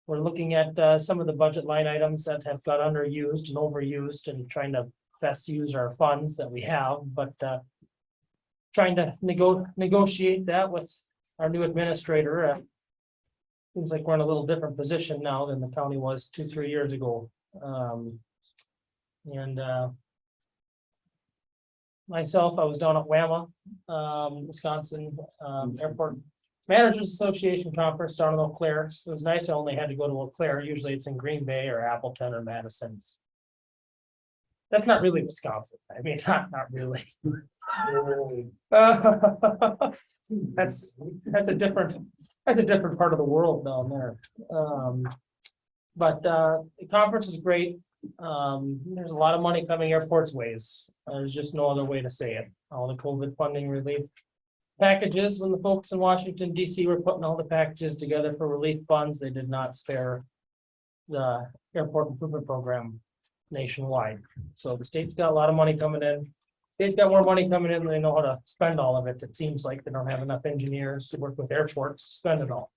We're looking at, some of the budget line items that have got underused and overused and trying to best use our funds that we have, but, trying to negotiate that with our new administrator. Seems like we're in a little different position now than the county was 2-3 years ago. And myself, I was down at WAMA, Wisconsin, Airport Managers Association Conference down in Eau Claire. It was nice. I only had to go to Eau Claire. Usually it's in Green Bay or Appleton or Madison. That's not really Wisconsin. I mean, not really. That's a different part of the world down there. But the conference is great. There's a lot of money coming airports ways. There's just no other way to say it. All the COVID funding relief packages, when the folks in Washington DC were putting all the packages together for relief funds, they did not spare the airport improvement program nationwide. So the state's got a lot of money coming in. State's got more money coming in than they know how to spend all of it. It seems like they don't have enough engineers to work with airports to spend it all.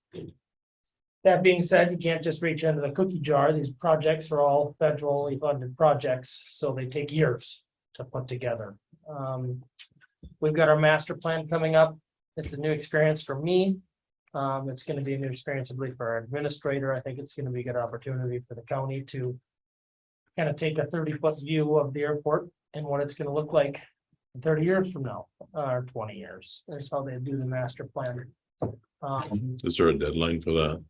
That being said, you can't just reach into the cookie jar. These projects are all federally funded projects, so they take years to put together. We've got our master plan coming up. It's a new experience for me. It's going to be a new experience, I believe, for our administrator. I think it's going to be a good opportunity for the county to kind of take a 30-foot view of the airport and what it's going to look like 30 years from now, or 20 years. That's how they do the master plan. Is there a deadline for that?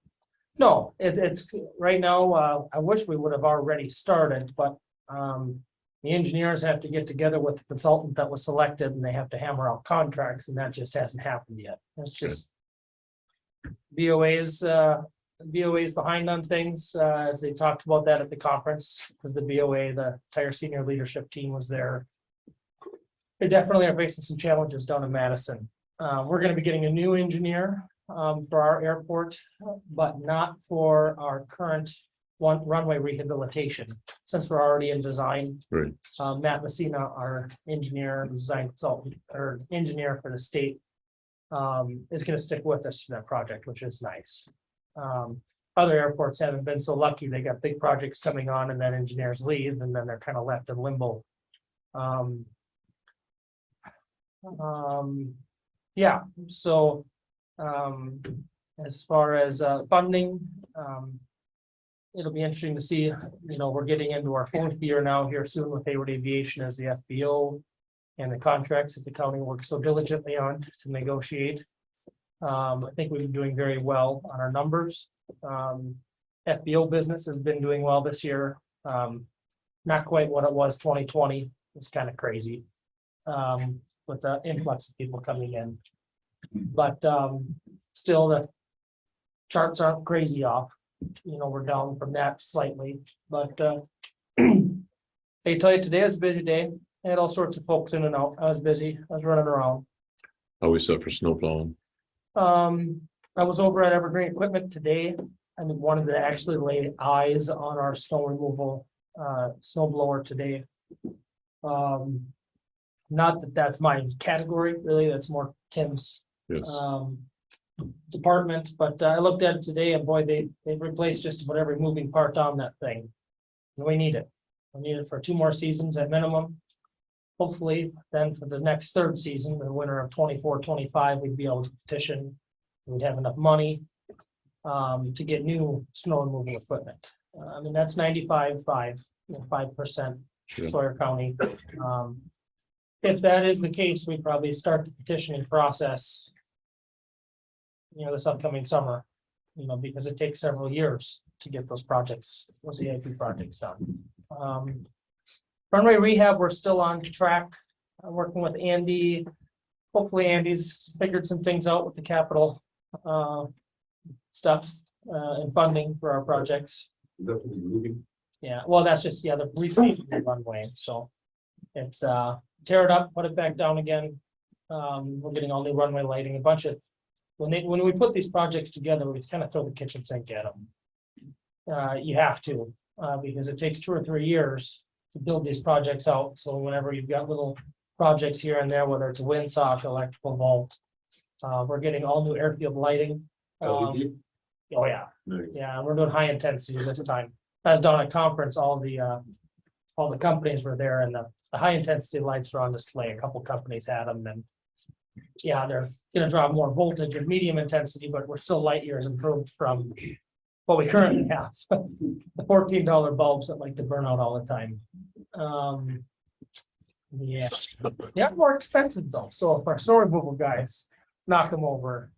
No, it's right now, I wish we would have already started, but the engineers have to get together with the consultant that was selected and they have to hammer out contracts, and that just hasn't happened yet. It's just BOA's behind on things. They talked about that at the conference because the BOA, the entire senior leadership team was there. They definitely are facing some challenges down in Madison. We're going to be getting a new engineer for our airport, but not for our current runway rehabilitation, since we're already in design. Right. Matt Messina, our engineer, design consultant, or engineer for the state, is going to stick with us for that project, which is nice. Other airports haven't been so lucky. They got big projects coming on and then engineers leave and then they're kind of left in limbo. Yeah, so as far as funding, it'll be interesting to see, we're getting into our 4th year now here soon with Hayward Aviation as the FBO, and the contracts that the county works so diligently on to negotiate. I think we've been doing very well on our numbers. FBO business has been doing well this year. Not quite what it was 2020. It's kind of crazy with the influx of people coming in. But still, the charts aren't crazy off. We're down from that slightly. But they tell you today is a busy day. I had all sorts of folks in and out. I was busy. I was running around. How we set for snow plowing? I was over at Evergreen Equipment today. I wanted to actually lay eyes on our snow removal snow blower today. Not that that's my category, really. That's more Tim's Yes. Department. But I looked at it today, and boy, they replaced just about every moving part on that thing. And we need it. We need it for 2 more seasons at minimum. Hopefully, then for the next 3rd season, the winter of 24-25, we'd be able to petition. We'd have enough money to get new snow removal equipment. I mean, that's 5% Sure. Sawyer County. If that is the case, we'd probably start the petitioning process, this upcoming summer, because it takes several years to get those EIP projects done. Runway Rehab, we're still on track, working with Andy. Hopefully Andy's figured some things out with the capital stuff and funding for our projects. Definitely moving. Yeah, well, that's just, the refacing the runway, so it's tear it up, put it back down again. We're getting all new runway lighting, a bunch of, when we put these projects together, we just kind of throw the kitchen sink at them. You have to, because it takes 2 or 3 years to build these projects out. So whenever you've got little projects here and there, whether it's a windsock, electrical vault, We're getting all new airfield lighting. Oh, yeah. Nice. Yeah, we're doing high intensity this time. I was down at a conference, all the companies were there and the high intensity lights were on display. A couple companies had them and. Yeah, they're gonna draw more voltage and medium intensity, but we're still light years improved from what we currently have. The $14 bulbs that like to burn out all the time. Yeah, more expensive though. So if our snow removal guys knock them over.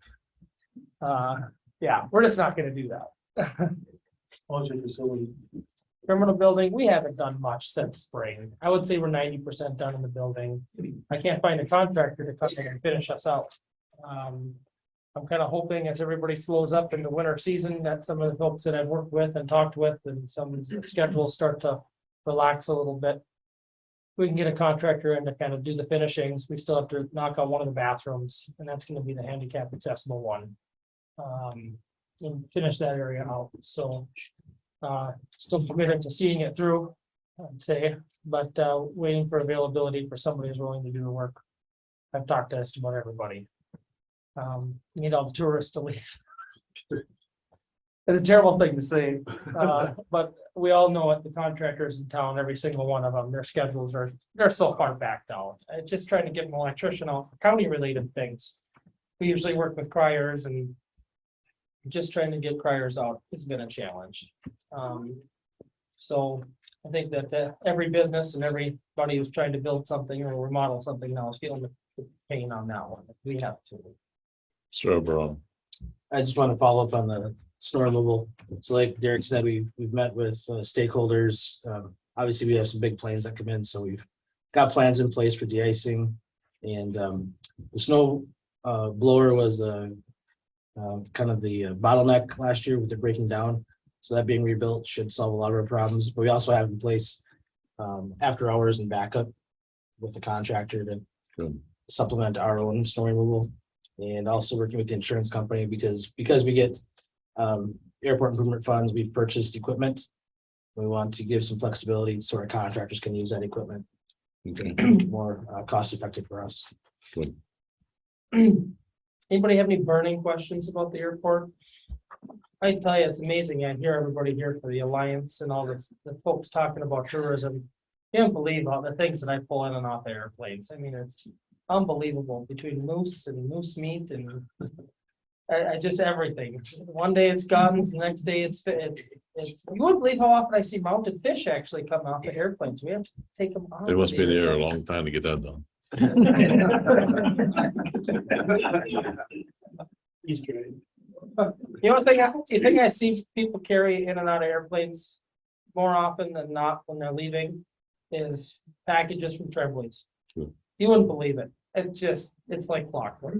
Yeah, we're just not gonna do that. Criminal building, we haven't done much since spring. I would say we're 90% done in the building. I can't find a contractor to come in and finish us out. I'm kind of hoping as everybody slows up in the winter season, that some of the folks that I've worked with and talked with and some of the schedules start to relax a little bit. We can get a contractor in to kind of do the finishings. We still have to knock out one of the bathrooms, and that's going to be the handicap accessible one. And finish that area out. So still committed to seeing it through, I'd say, but waiting for availability for somebody who's willing to do the work. I've talked to just about everybody. Need all the tourists to leave. It's a terrible thing to say, but we all know it, the contractors in town, every single one of them, their schedules they're so far backed out. It's just trying to get an electrician out for county related things. We usually work with criers and just trying to get criers out has been a challenge. So I think that every business and everybody who's trying to build something or remodel something now is feeling the pain on that one. We have to. Sure, bro. I just want to follow up on the snow removal. So like Derek said, we've met with stakeholders. Obviously, we have some big plans that come in, so we've got plans in place for de-icing. And the snow blower was kind of the bottleneck last year with it breaking down. So that being rebuilt should solve a lot of our problems. But we also have in place after hours and backup with the contractor to supplement our own snow removal. And also working with the insurance company because we get airport improvement funds, we've purchased equipment. We want to give some flexibility so our contractors can use that equipment. More cost effective for us. Good. Anybody have any burning questions about the airport? I tell you, it's amazing. I hear everybody here for the Alliance and all this, the folks talking about tourism. You can't believe all the things that I pull in and off the airplanes. I mean, it's unbelievable between moose and moose meat and I just everything. One day it's guns, the next day it's you wouldn't believe how often I see mounted fish actually coming off the airplanes. We have to take them out. They must be there a long time to get that done. You know, you think I see people carry in and out of airplanes more often than not when they're leaving is packages from Tremblay's. Sure. You wouldn't believe it. It's like clockwork.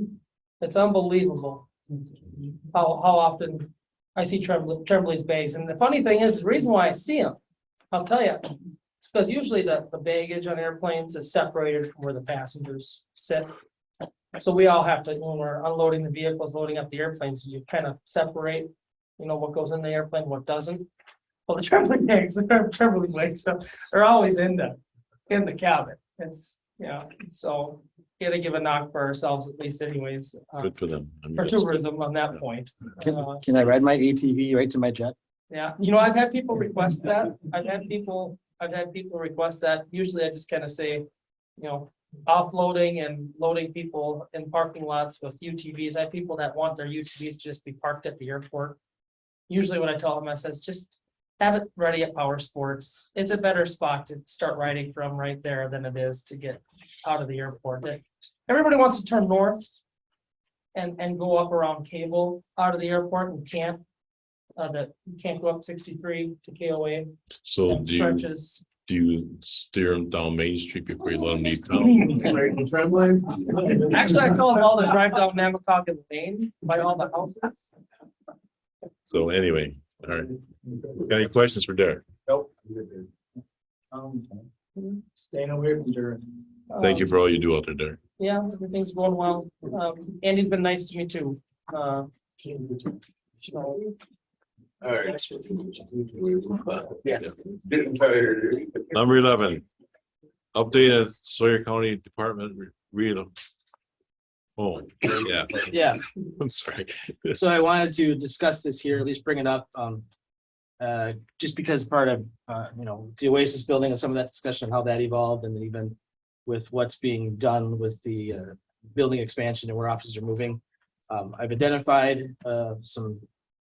It's unbelievable how often I see Tremblay's bags. And the funny thing is, the reason why I see them, I'll tell you, it's because usually the baggage on airplanes is separated from where the passengers sit. So we all have to, when we're unloading the vehicles, loading up the airplanes, you kind of separate, you know, what goes in the airplane, what doesn't. Well, the trembling bags, the trembling legs, so they're always in the cabin. It's, so gotta give a knock for ourselves at least anyways. Good for them. I mean, For that's- tourism on that point. Can I ride my ATV right to my jet? Yeah, I've had people request that. I've had people request that. Usually I just kind of say, offloading and loading people in parking lots with UTVs. I have people that want their UTVs to just be parked at the airport. Usually what I tell them, I says, just have it ready at Power Sports. It's a better spot to start riding from right there than it is to get out of the airport. Everybody wants to turn north and go up around Cable out of the airport and can't. That you can't go up 63 to KOA. So and stretches. do you steer them down Main Street before you let them leave town? Actually, I told them all to drive down Namacoggin Lane by all the houses. So anyway, all right. Got any questions for Derek? Nope. Staying away from Derek. Thank you for all you do out there, Derek. Yeah, everything's going well. Andy's been nice to me too. All right. Yes. Getting tired. Number 11. Updated Sawyer County Department Oh, yeah, Yeah, I'm sorry. so I wanted to discuss this here, at least bring it up, just because part of, the Oasis building and some of that discussion, how that evolved, and even with what's being done with the, building expansion and where offices are moving. I've identified, some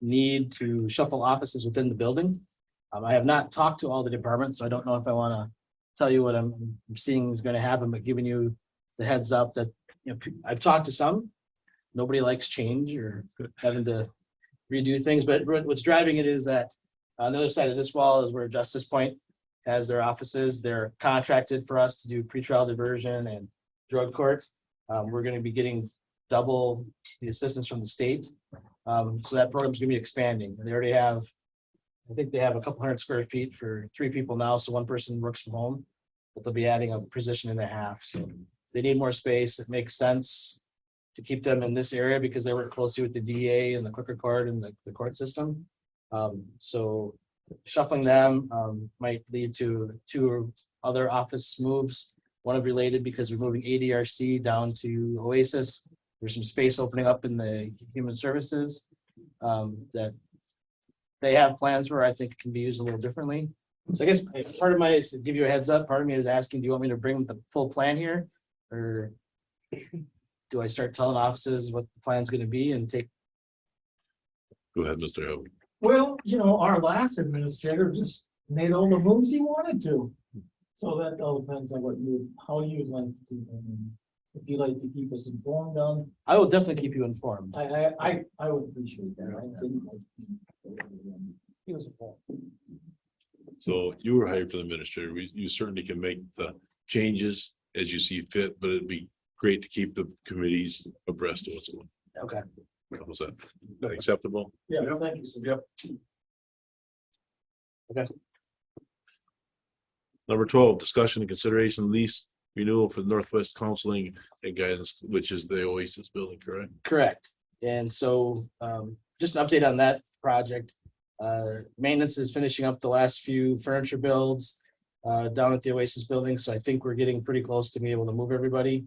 need to shuffle offices within the building. I have not talked to all the departments, so I don't know if I want to tell you what I'm seeing is going to happen, but giving you the heads up that, I've talked to some. Nobody likes change or having to redo things, but what's driving it is that on the other side of this wall is where Justice Point has their offices. They're contracted for us to do pretrial diversion and drug court. We're going to be getting double the assistance from the state. So that program's gonna be expanding. They already have, I think they have a couple hundred square feet for 3 people now, so 1 person works from home. But they'll be adding a position and a half, so they need more space. It makes sense to keep them in this area because they work closely with the DA and the clerk court and the court system. So shuffling them might lead to 2 other office moves. One of related because we're moving ADRC down to Oasis. There's some space opening up in the human services that they have plans for. I think can be used a little differently. So I guess part of my is to give you a heads up. Part of me is asking, do you want me to bring the full plan here? Or do I start telling offices what the plan's going to be and take? Go ahead, Mr. Hope. Well, our last administrator just made all the moves he wanted to. So that all depends on how you'd like to do them. If you'd like to keep us informed on. I will definitely keep you informed. I would appreciate that. I didn't like. He was a. So you were hired for the administrator. You certainly can make the changes as you see fit, but it'd be great to keep the committees abreast of what's going on. Okay. Was that acceptable? Yeah, thank you. Sir. Yep. Okay. Number 12, discussion and consideration lease renewal for Northwest Counseling and Guidance, which is the Oasis building, correct? Correct. And so just an update on that project. Maintenance is finishing up the last few furniture builds down at the Oasis building. So I think we're getting pretty close to being able to move everybody.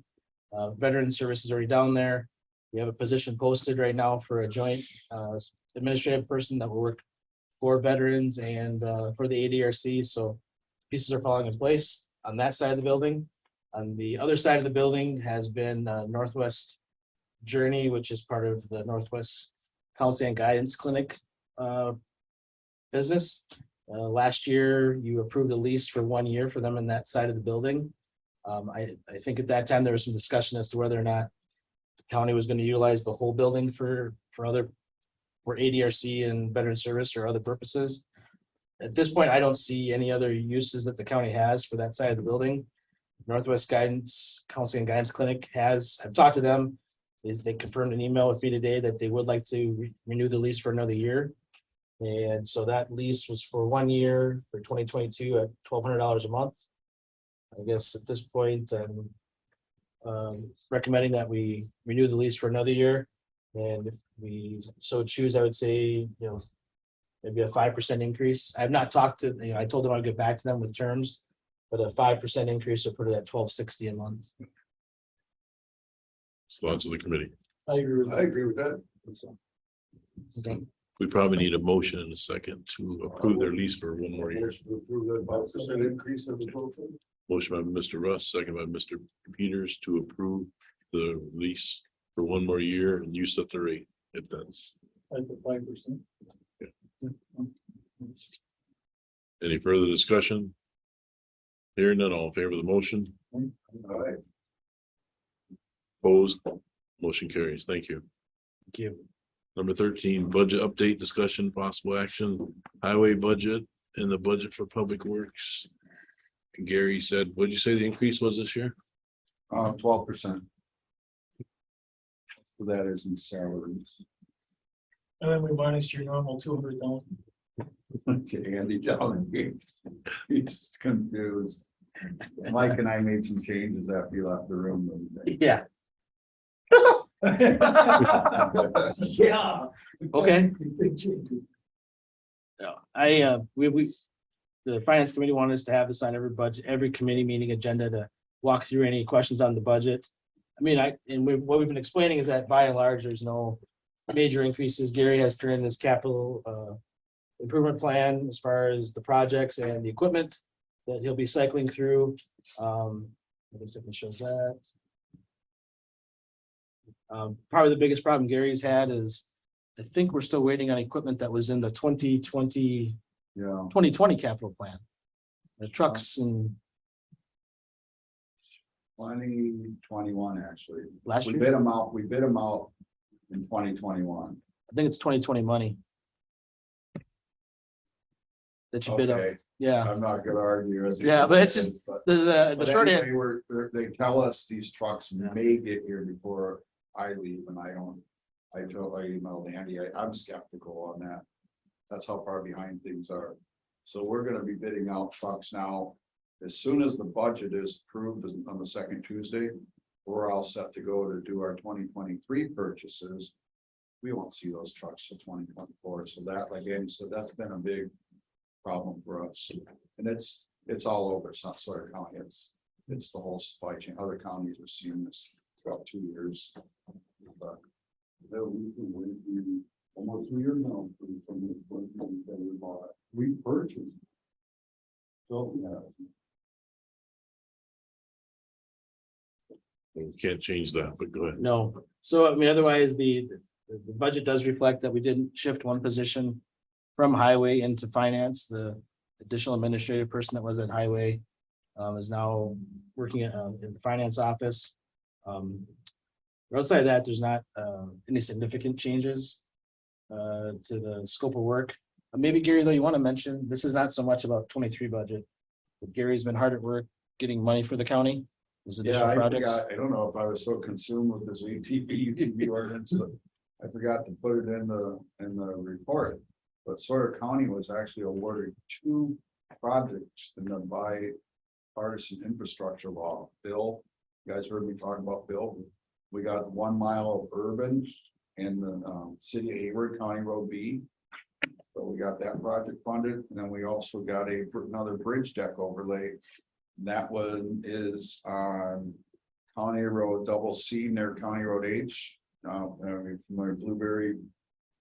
Veteran services already down there. We have a position posted right now for a joint administrative person that will work for veterans and for the ADRC. So pieces are falling in place on that side of the building. On the other side of the building has been Northwest Journey, which is part of the Northwest Counseling and Guidance Clinic business. Last year, you approved a lease for 1 year for them in that side of the building. I think at that time, there was some discussion as to whether or not the county was going to utilize the whole building for ADRC and veteran service or other purposes. At this point, I don't see any other uses that the county has for that side of the building. Northwest Guidance, Counseling and Guidance Clinic I've talked to them. They confirmed an email with me today that they would like to renew the lease for another year. And so that lease was for 1 year for 2022 at $1,200 a month. I guess at this point, I'm recommending that we renew the lease for another year. And if we so choose, I would say, maybe a 5% increase. I have not talked to, I told them I'd get back to them with terms, but a 5% increase will put it at $1,260 a month. Thoughts of the committee. I agree with that. Okay. We probably need a motion in a second to approve their lease for 1 more year. Motion to approve that 5% increase of the total. Motion by Mr. Russ, second by Mr. Peters to approve the lease for 1 more year, and you set the rate if that's. Like the 5%. Any further discussion? Hearing none, all in favor of the motion? All right. Opposed? Motion carries. Thank you. Thank you. Number 13, budget update discussion, possible action, highway budget and the budget for public works. Gary said, what'd you say the increase was this year? 12%. So that is in salaries. And then we minus your normal 200,000. Okay, Andy telling he's confused. Mike and I made some changes after you left the room. Yeah. Yeah. Okay. Yeah, the finance committee wanted us to have this on every committee meeting agenda to walk through any questions on the budget. I mean, what we've been explaining is that by and large, there's no major increases. Gary has turned his capital improvement plan as far as the projects and the equipment that he'll be cycling through. Let me see if it shows that. Probably the biggest problem Gary's had is, I think we're still waiting on equipment that was in the 2020 capital plan. The trucks and 2021, actually. last We year, bid them out in 2021. I think it's 2020 money. That you bid up, Okay, yeah, I'm not gonna argue. Yeah, but it's just But the but short anyway, answer. they tell us these trucks Yeah. may get here before I leave, and I emailed Andy, I'm skeptical on that. That's how far behind things are. So we're gonna be bidding out trucks now. As soon as the budget is approved on the second Tuesday, we're all set to go to do our 2023 purchases. We won't see those trucks till 2024, so that, like Andy said, that's been a big problem for us. And it's all over. It's not Sawyer County, it's the whole supply chain. Other counties are seeing this throughout 2 years. But almost 2 years now from we bought it. We purchased. So, yeah. You can't change that, but go ahead. No, so I mean, otherwise, the budget does reflect that we didn't shift one position from highway into finance. The additional administrative person that was at highway is now working in the finance office. Outside of that, there's not any significant changes to the scope of work. Maybe Gary, though, you want to mention, this is not so much about 23 budget, but Gary's been hard at work getting money for the county. There's Yeah, additional I projects. forgot. I don't know if I was so consumed with this ATV ordinance, but I forgot to put it in the report. But Sawyer County was actually awarded 2 projects in the bipartisan infrastructure law. Bill, you guys heard me talk about Bill. We got 1 mile of urban in the city of Hayward, County Road B. So we got that project funded, and then we also got another bridge deck overlay. That one is on County Road Double C near County Road H. From Blueberry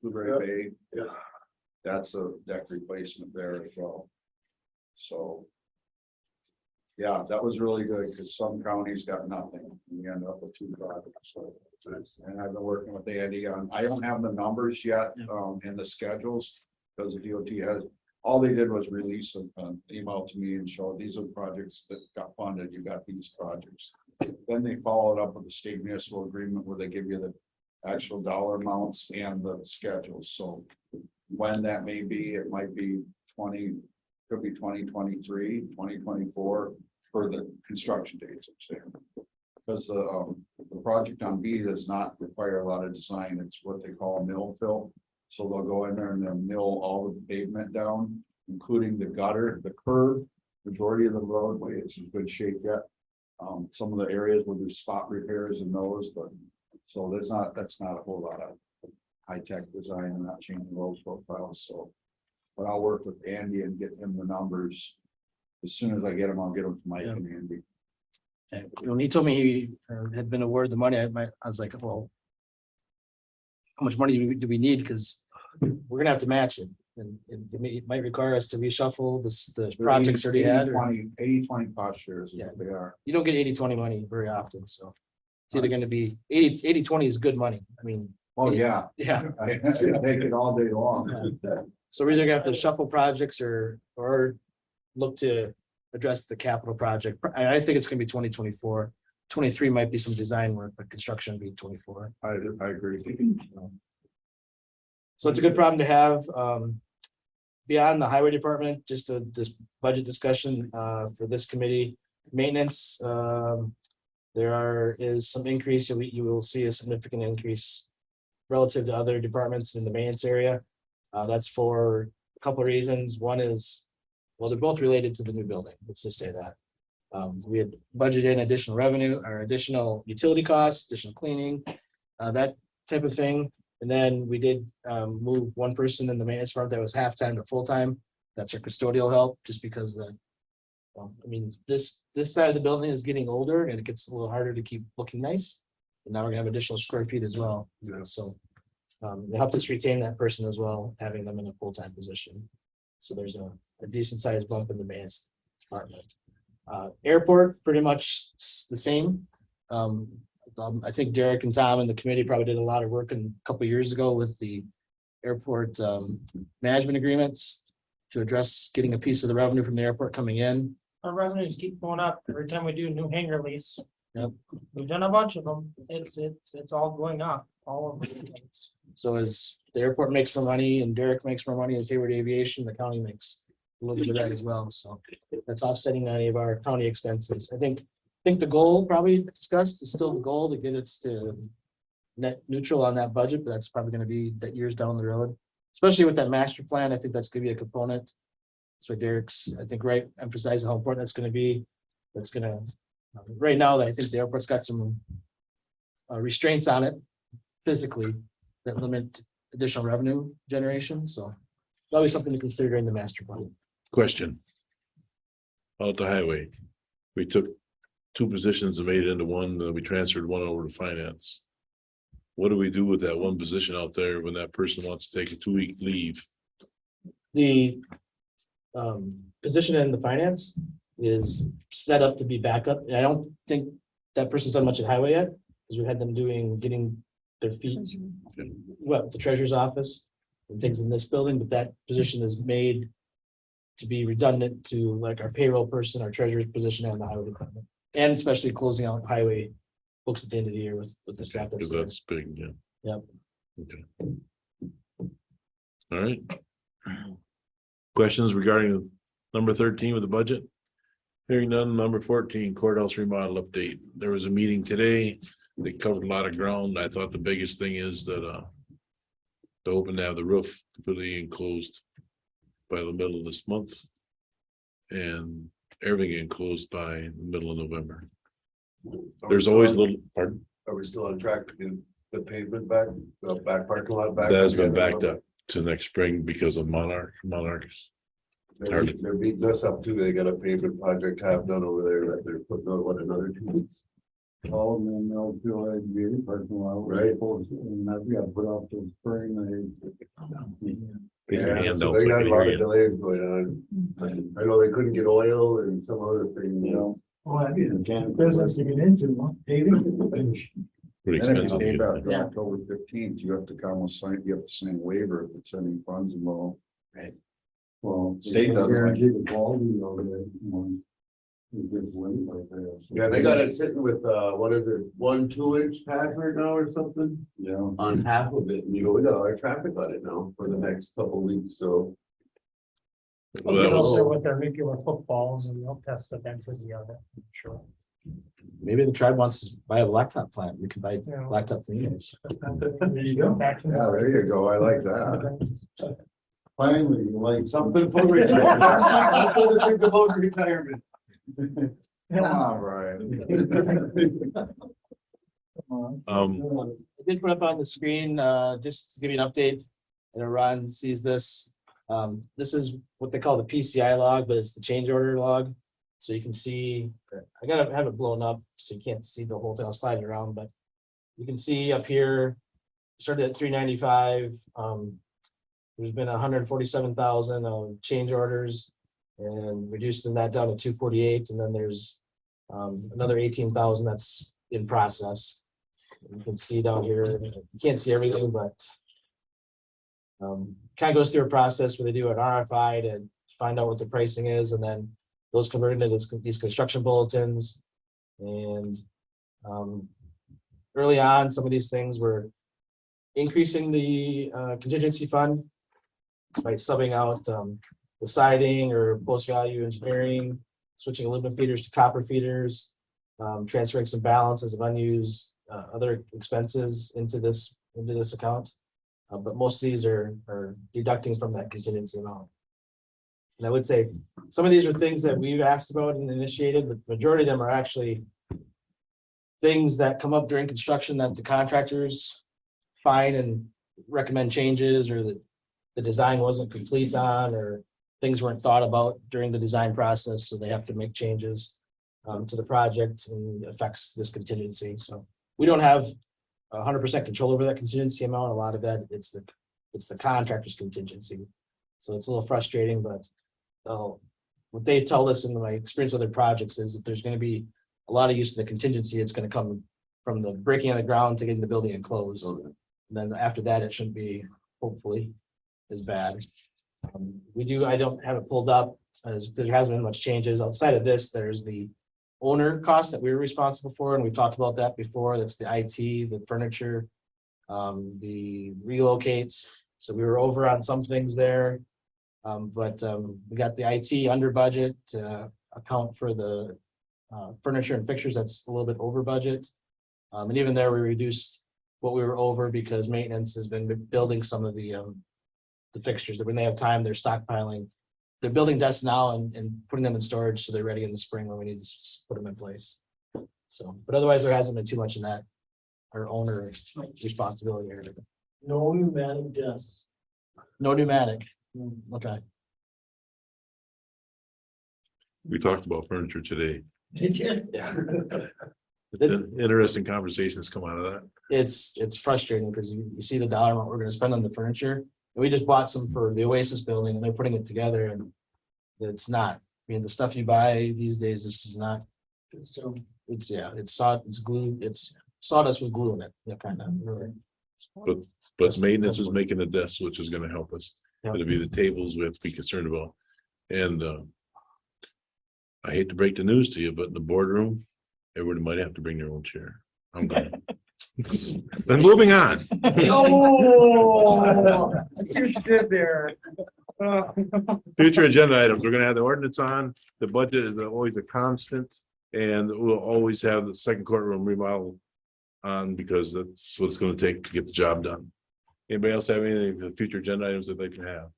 Bay. Yeah. That's a deck replacement there as well. So. Yeah, that was really good because some counties got nothing. We ended up with 2 projects. So, and I've been working with Andy on, I don't have the numbers yet in the schedules because the DOT has, all they did was release an email to me and show these are the projects that got funded. You got these projects. Then they followed up with the state municipal agreement where they give you the actual dollar amounts and the schedules. So when that may be, it might be could be 2023, 2024 for the construction dates, I'm saying. Because the project on B does not require a lot of design. It's what they call mill fill. So they'll go in there and they'll mill all the pavement down, including the gutter, the curb. Majority of the roadway is in good shape yet. Some of the areas will do spot repairs in those, but so that's not a whole lot of high-tech design and not changing road profiles. So, but I'll work with Andy and get him the numbers. As soon as I get them, I'll get them to Mike and Andy. And when he told me he had been awarded the money, I was like, well, how much money do we need? Because we're gonna have to match it. And it might require us to reshuffle the projects already had. 80-20 cost shares is Yeah. what they are. You don't get 80-20 money very often, so it's either gonna be 80-20 is good money. I mean, Oh, yeah. yeah. I take it all day long. So we're either gonna have to shuffle projects or look to address the capital project. I think it's gonna be 2024. 23 might be some design work, but construction will be 24. I agree. So it's a good problem to have. Beyond the highway department, just this budget discussion for this committee, maintenance. There is some increase. You will see a significant increase relative to other departments in the maintenance area. That's for a couple of reasons. One is, well, they're both related to the new building. Let's just say that. We had budgeted in additional revenue or additional utility costs, additional cleaning, that type of thing. And then we did move one person in the maintenance department that was half-time to full-time. That's our custodial help, just because I mean, this side of the building is getting older and it gets a little harder to keep looking nice. And now we're gonna have additional square feet as well, you know, so. They helped us retain that person as well, having them in a full-time position. So there's a decent sized bump in the maintenance department. Airport, pretty much the same. I think Derek and Tom and the committee probably did a lot of work a couple of years ago with the airport management agreements to address getting a piece of the revenue from the airport coming in. Our revenues keep going up every time we do a new hangar lease. Yep. We've done a bunch of them. It's all going up, all of them. So as the airport makes more money and Derek makes more money as Hayward Aviation, the county makes a little bit of that as well. So that's offsetting any of our county expenses. I think the goal probably discussed is still the goal to get us to net neutral on that budget, but that's probably going to be that years down the road, especially with that master plan. I think that's going to be a component. So Derek's, I think, right, emphasizing how important that's going to be. That's going to, right now, I think the airport's got some restraints on it physically that limit additional revenue generation. So that'll be something to consider in the master plan. Question. Out the highway, we took 2 positions and made it into one, we transferred one over to finance. What do we do with that one position out there when that person wants to take a 2-week leave? The position in the finance is set up to be backup. And I don't think that person's done much at highway yet, because we had them getting their feet, the treasurer's office and things in this building, but that position is made to be redundant to like our payroll person, our treasurer's position and the highway department. And especially closing out highway books at the end of the year with the staff. Because that's big, yeah. Yep. Okay. All right. Questions regarding number 13 with the budget? Hearing none. Number 14, courthouse remodel update. There was a meeting today. They covered a lot of ground. I thought the biggest thing is that to open to have the roof completely enclosed by the middle of this month. And everything enclosed by the middle of November. There's always a little, pardon? Are we still on track to do the pavement back, the back parking lot back? That has been backed up to next spring because of monarchs. They're beating us up too. They got a pavement project half done over there that they're putting on, what, another 2 weeks? Oh, and then they'll do a beauty parking lot. Right. And I've got to put off till spring. Get your hand So out they so I got a can lot hear of you. delays going on. I know they couldn't get oil and some other thing, you know. Well, I mean, business to get into, huh? Paving. Pretty And if you expensive. pay to back get. till October 15th, you have to come and sign, you have to sign a waiver if it's sending funds involved. Right. Well, State doesn't guarantee the quality of it. It gives way like that. So- Yeah, they got it sitting with, what is it, 1 2-inch pass right now or something Yeah. on half of it. And you know, we got all our traffic on it now for the next couple of weeks, so. Well, that They'll was- also with their nuclear footballs and they'll test the density of it, I'm sure. Maybe the tribe wants to buy a blacktop plant. We can buy Yeah. blacktop communities. There you go. Yeah, there you go. I like that. Finally, you like Something for retirement. Something to think about retirement. All right. I did put up on the screen, just to give you an update, and Ron sees this. This is what they call the PCI log, but it's the change order log. So you can see, I gotta have it blown up, so you can't see the whole thing. I'll slide it around, but you can see up here, started at 395. There's been 147,000 of change orders and reducing that down to 248. And then there's another 18,000 that's in process. You can see down here, you can't see everything, but kind of goes through a process where they do an RFI to find out what the pricing is, and then those converted into these construction bulletins. And early on, some of these things were increasing the contingency fund by subbing out the siding or post-value engineering, switching aluminum feeders to copper feeders, transferring some balances of unused other expenses into this account. But most of these are deducting from that contingency amount. And I would say some of these are things that we've asked about and initiated, but the majority of them are actually things that come up during construction that the contractors find and recommend changes, or that the design wasn't complete on, or things weren't thought about during the design process, so they have to make changes to the project, and affects this contingency. So we don't have 100% control over that contingency amount. A lot of that, it's the contractor's contingency. So it's a little frustrating, but what they tell us in my experience with their projects is that there's gonna be a lot of use of the contingency. It's gonna come from the breaking of the ground to getting the building enclosed. Okay. Then after that, it shouldn't be, hopefully, as bad. I don't have it pulled up, as there hasn't been much changes. Outside of this, there's the owner cost that we were responsible for, and we've talked about that before. That's the IT, the furniture, the relocates. So we were over on some things there. But we got the IT under budget, account for the furniture and fixtures, that's a little bit over budget. And even there, we reduced what we were over because maintenance has been building some of the fixtures that when they have time, they're stockpiling. They're building desks now and putting them in storage, so they're ready in the spring when we need to put them in place. So, but otherwise, there hasn't been too much in that, our owner responsibility area. No pneumatic desks. No pneumatic. Okay. We talked about furniture today. Yeah. It's an interesting conversations come out of that. It's frustrating because you see the dollar amount we're gonna spend on the furniture. And we just bought some for the Oasis building and they're putting it together and it's not, I mean, the stuff you buy these days, this is not. So it's glue, it's sawdust with glue in it, kind of, really. But maintenance is making the desks, which is gonna help us. Yep. It'll be the tables we have to be concerned about. And I hate to break the news to you, but in the boardroom, everybody might have to bring their own chair. I'm going. Then moving on. Oh, I see what you did there. Future agenda items, we're gonna have the ordinance on, the budget is always a constant, and we'll always have the second courtroom remodel on because that's what it's gonna take to get the job done. Anybody else have anything for the future agenda items that they can have?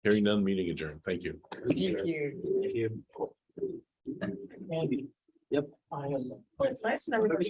Hearing none, meeting adjourned. Thank you. Thank you. Andy. Yep. It's nice when everybody.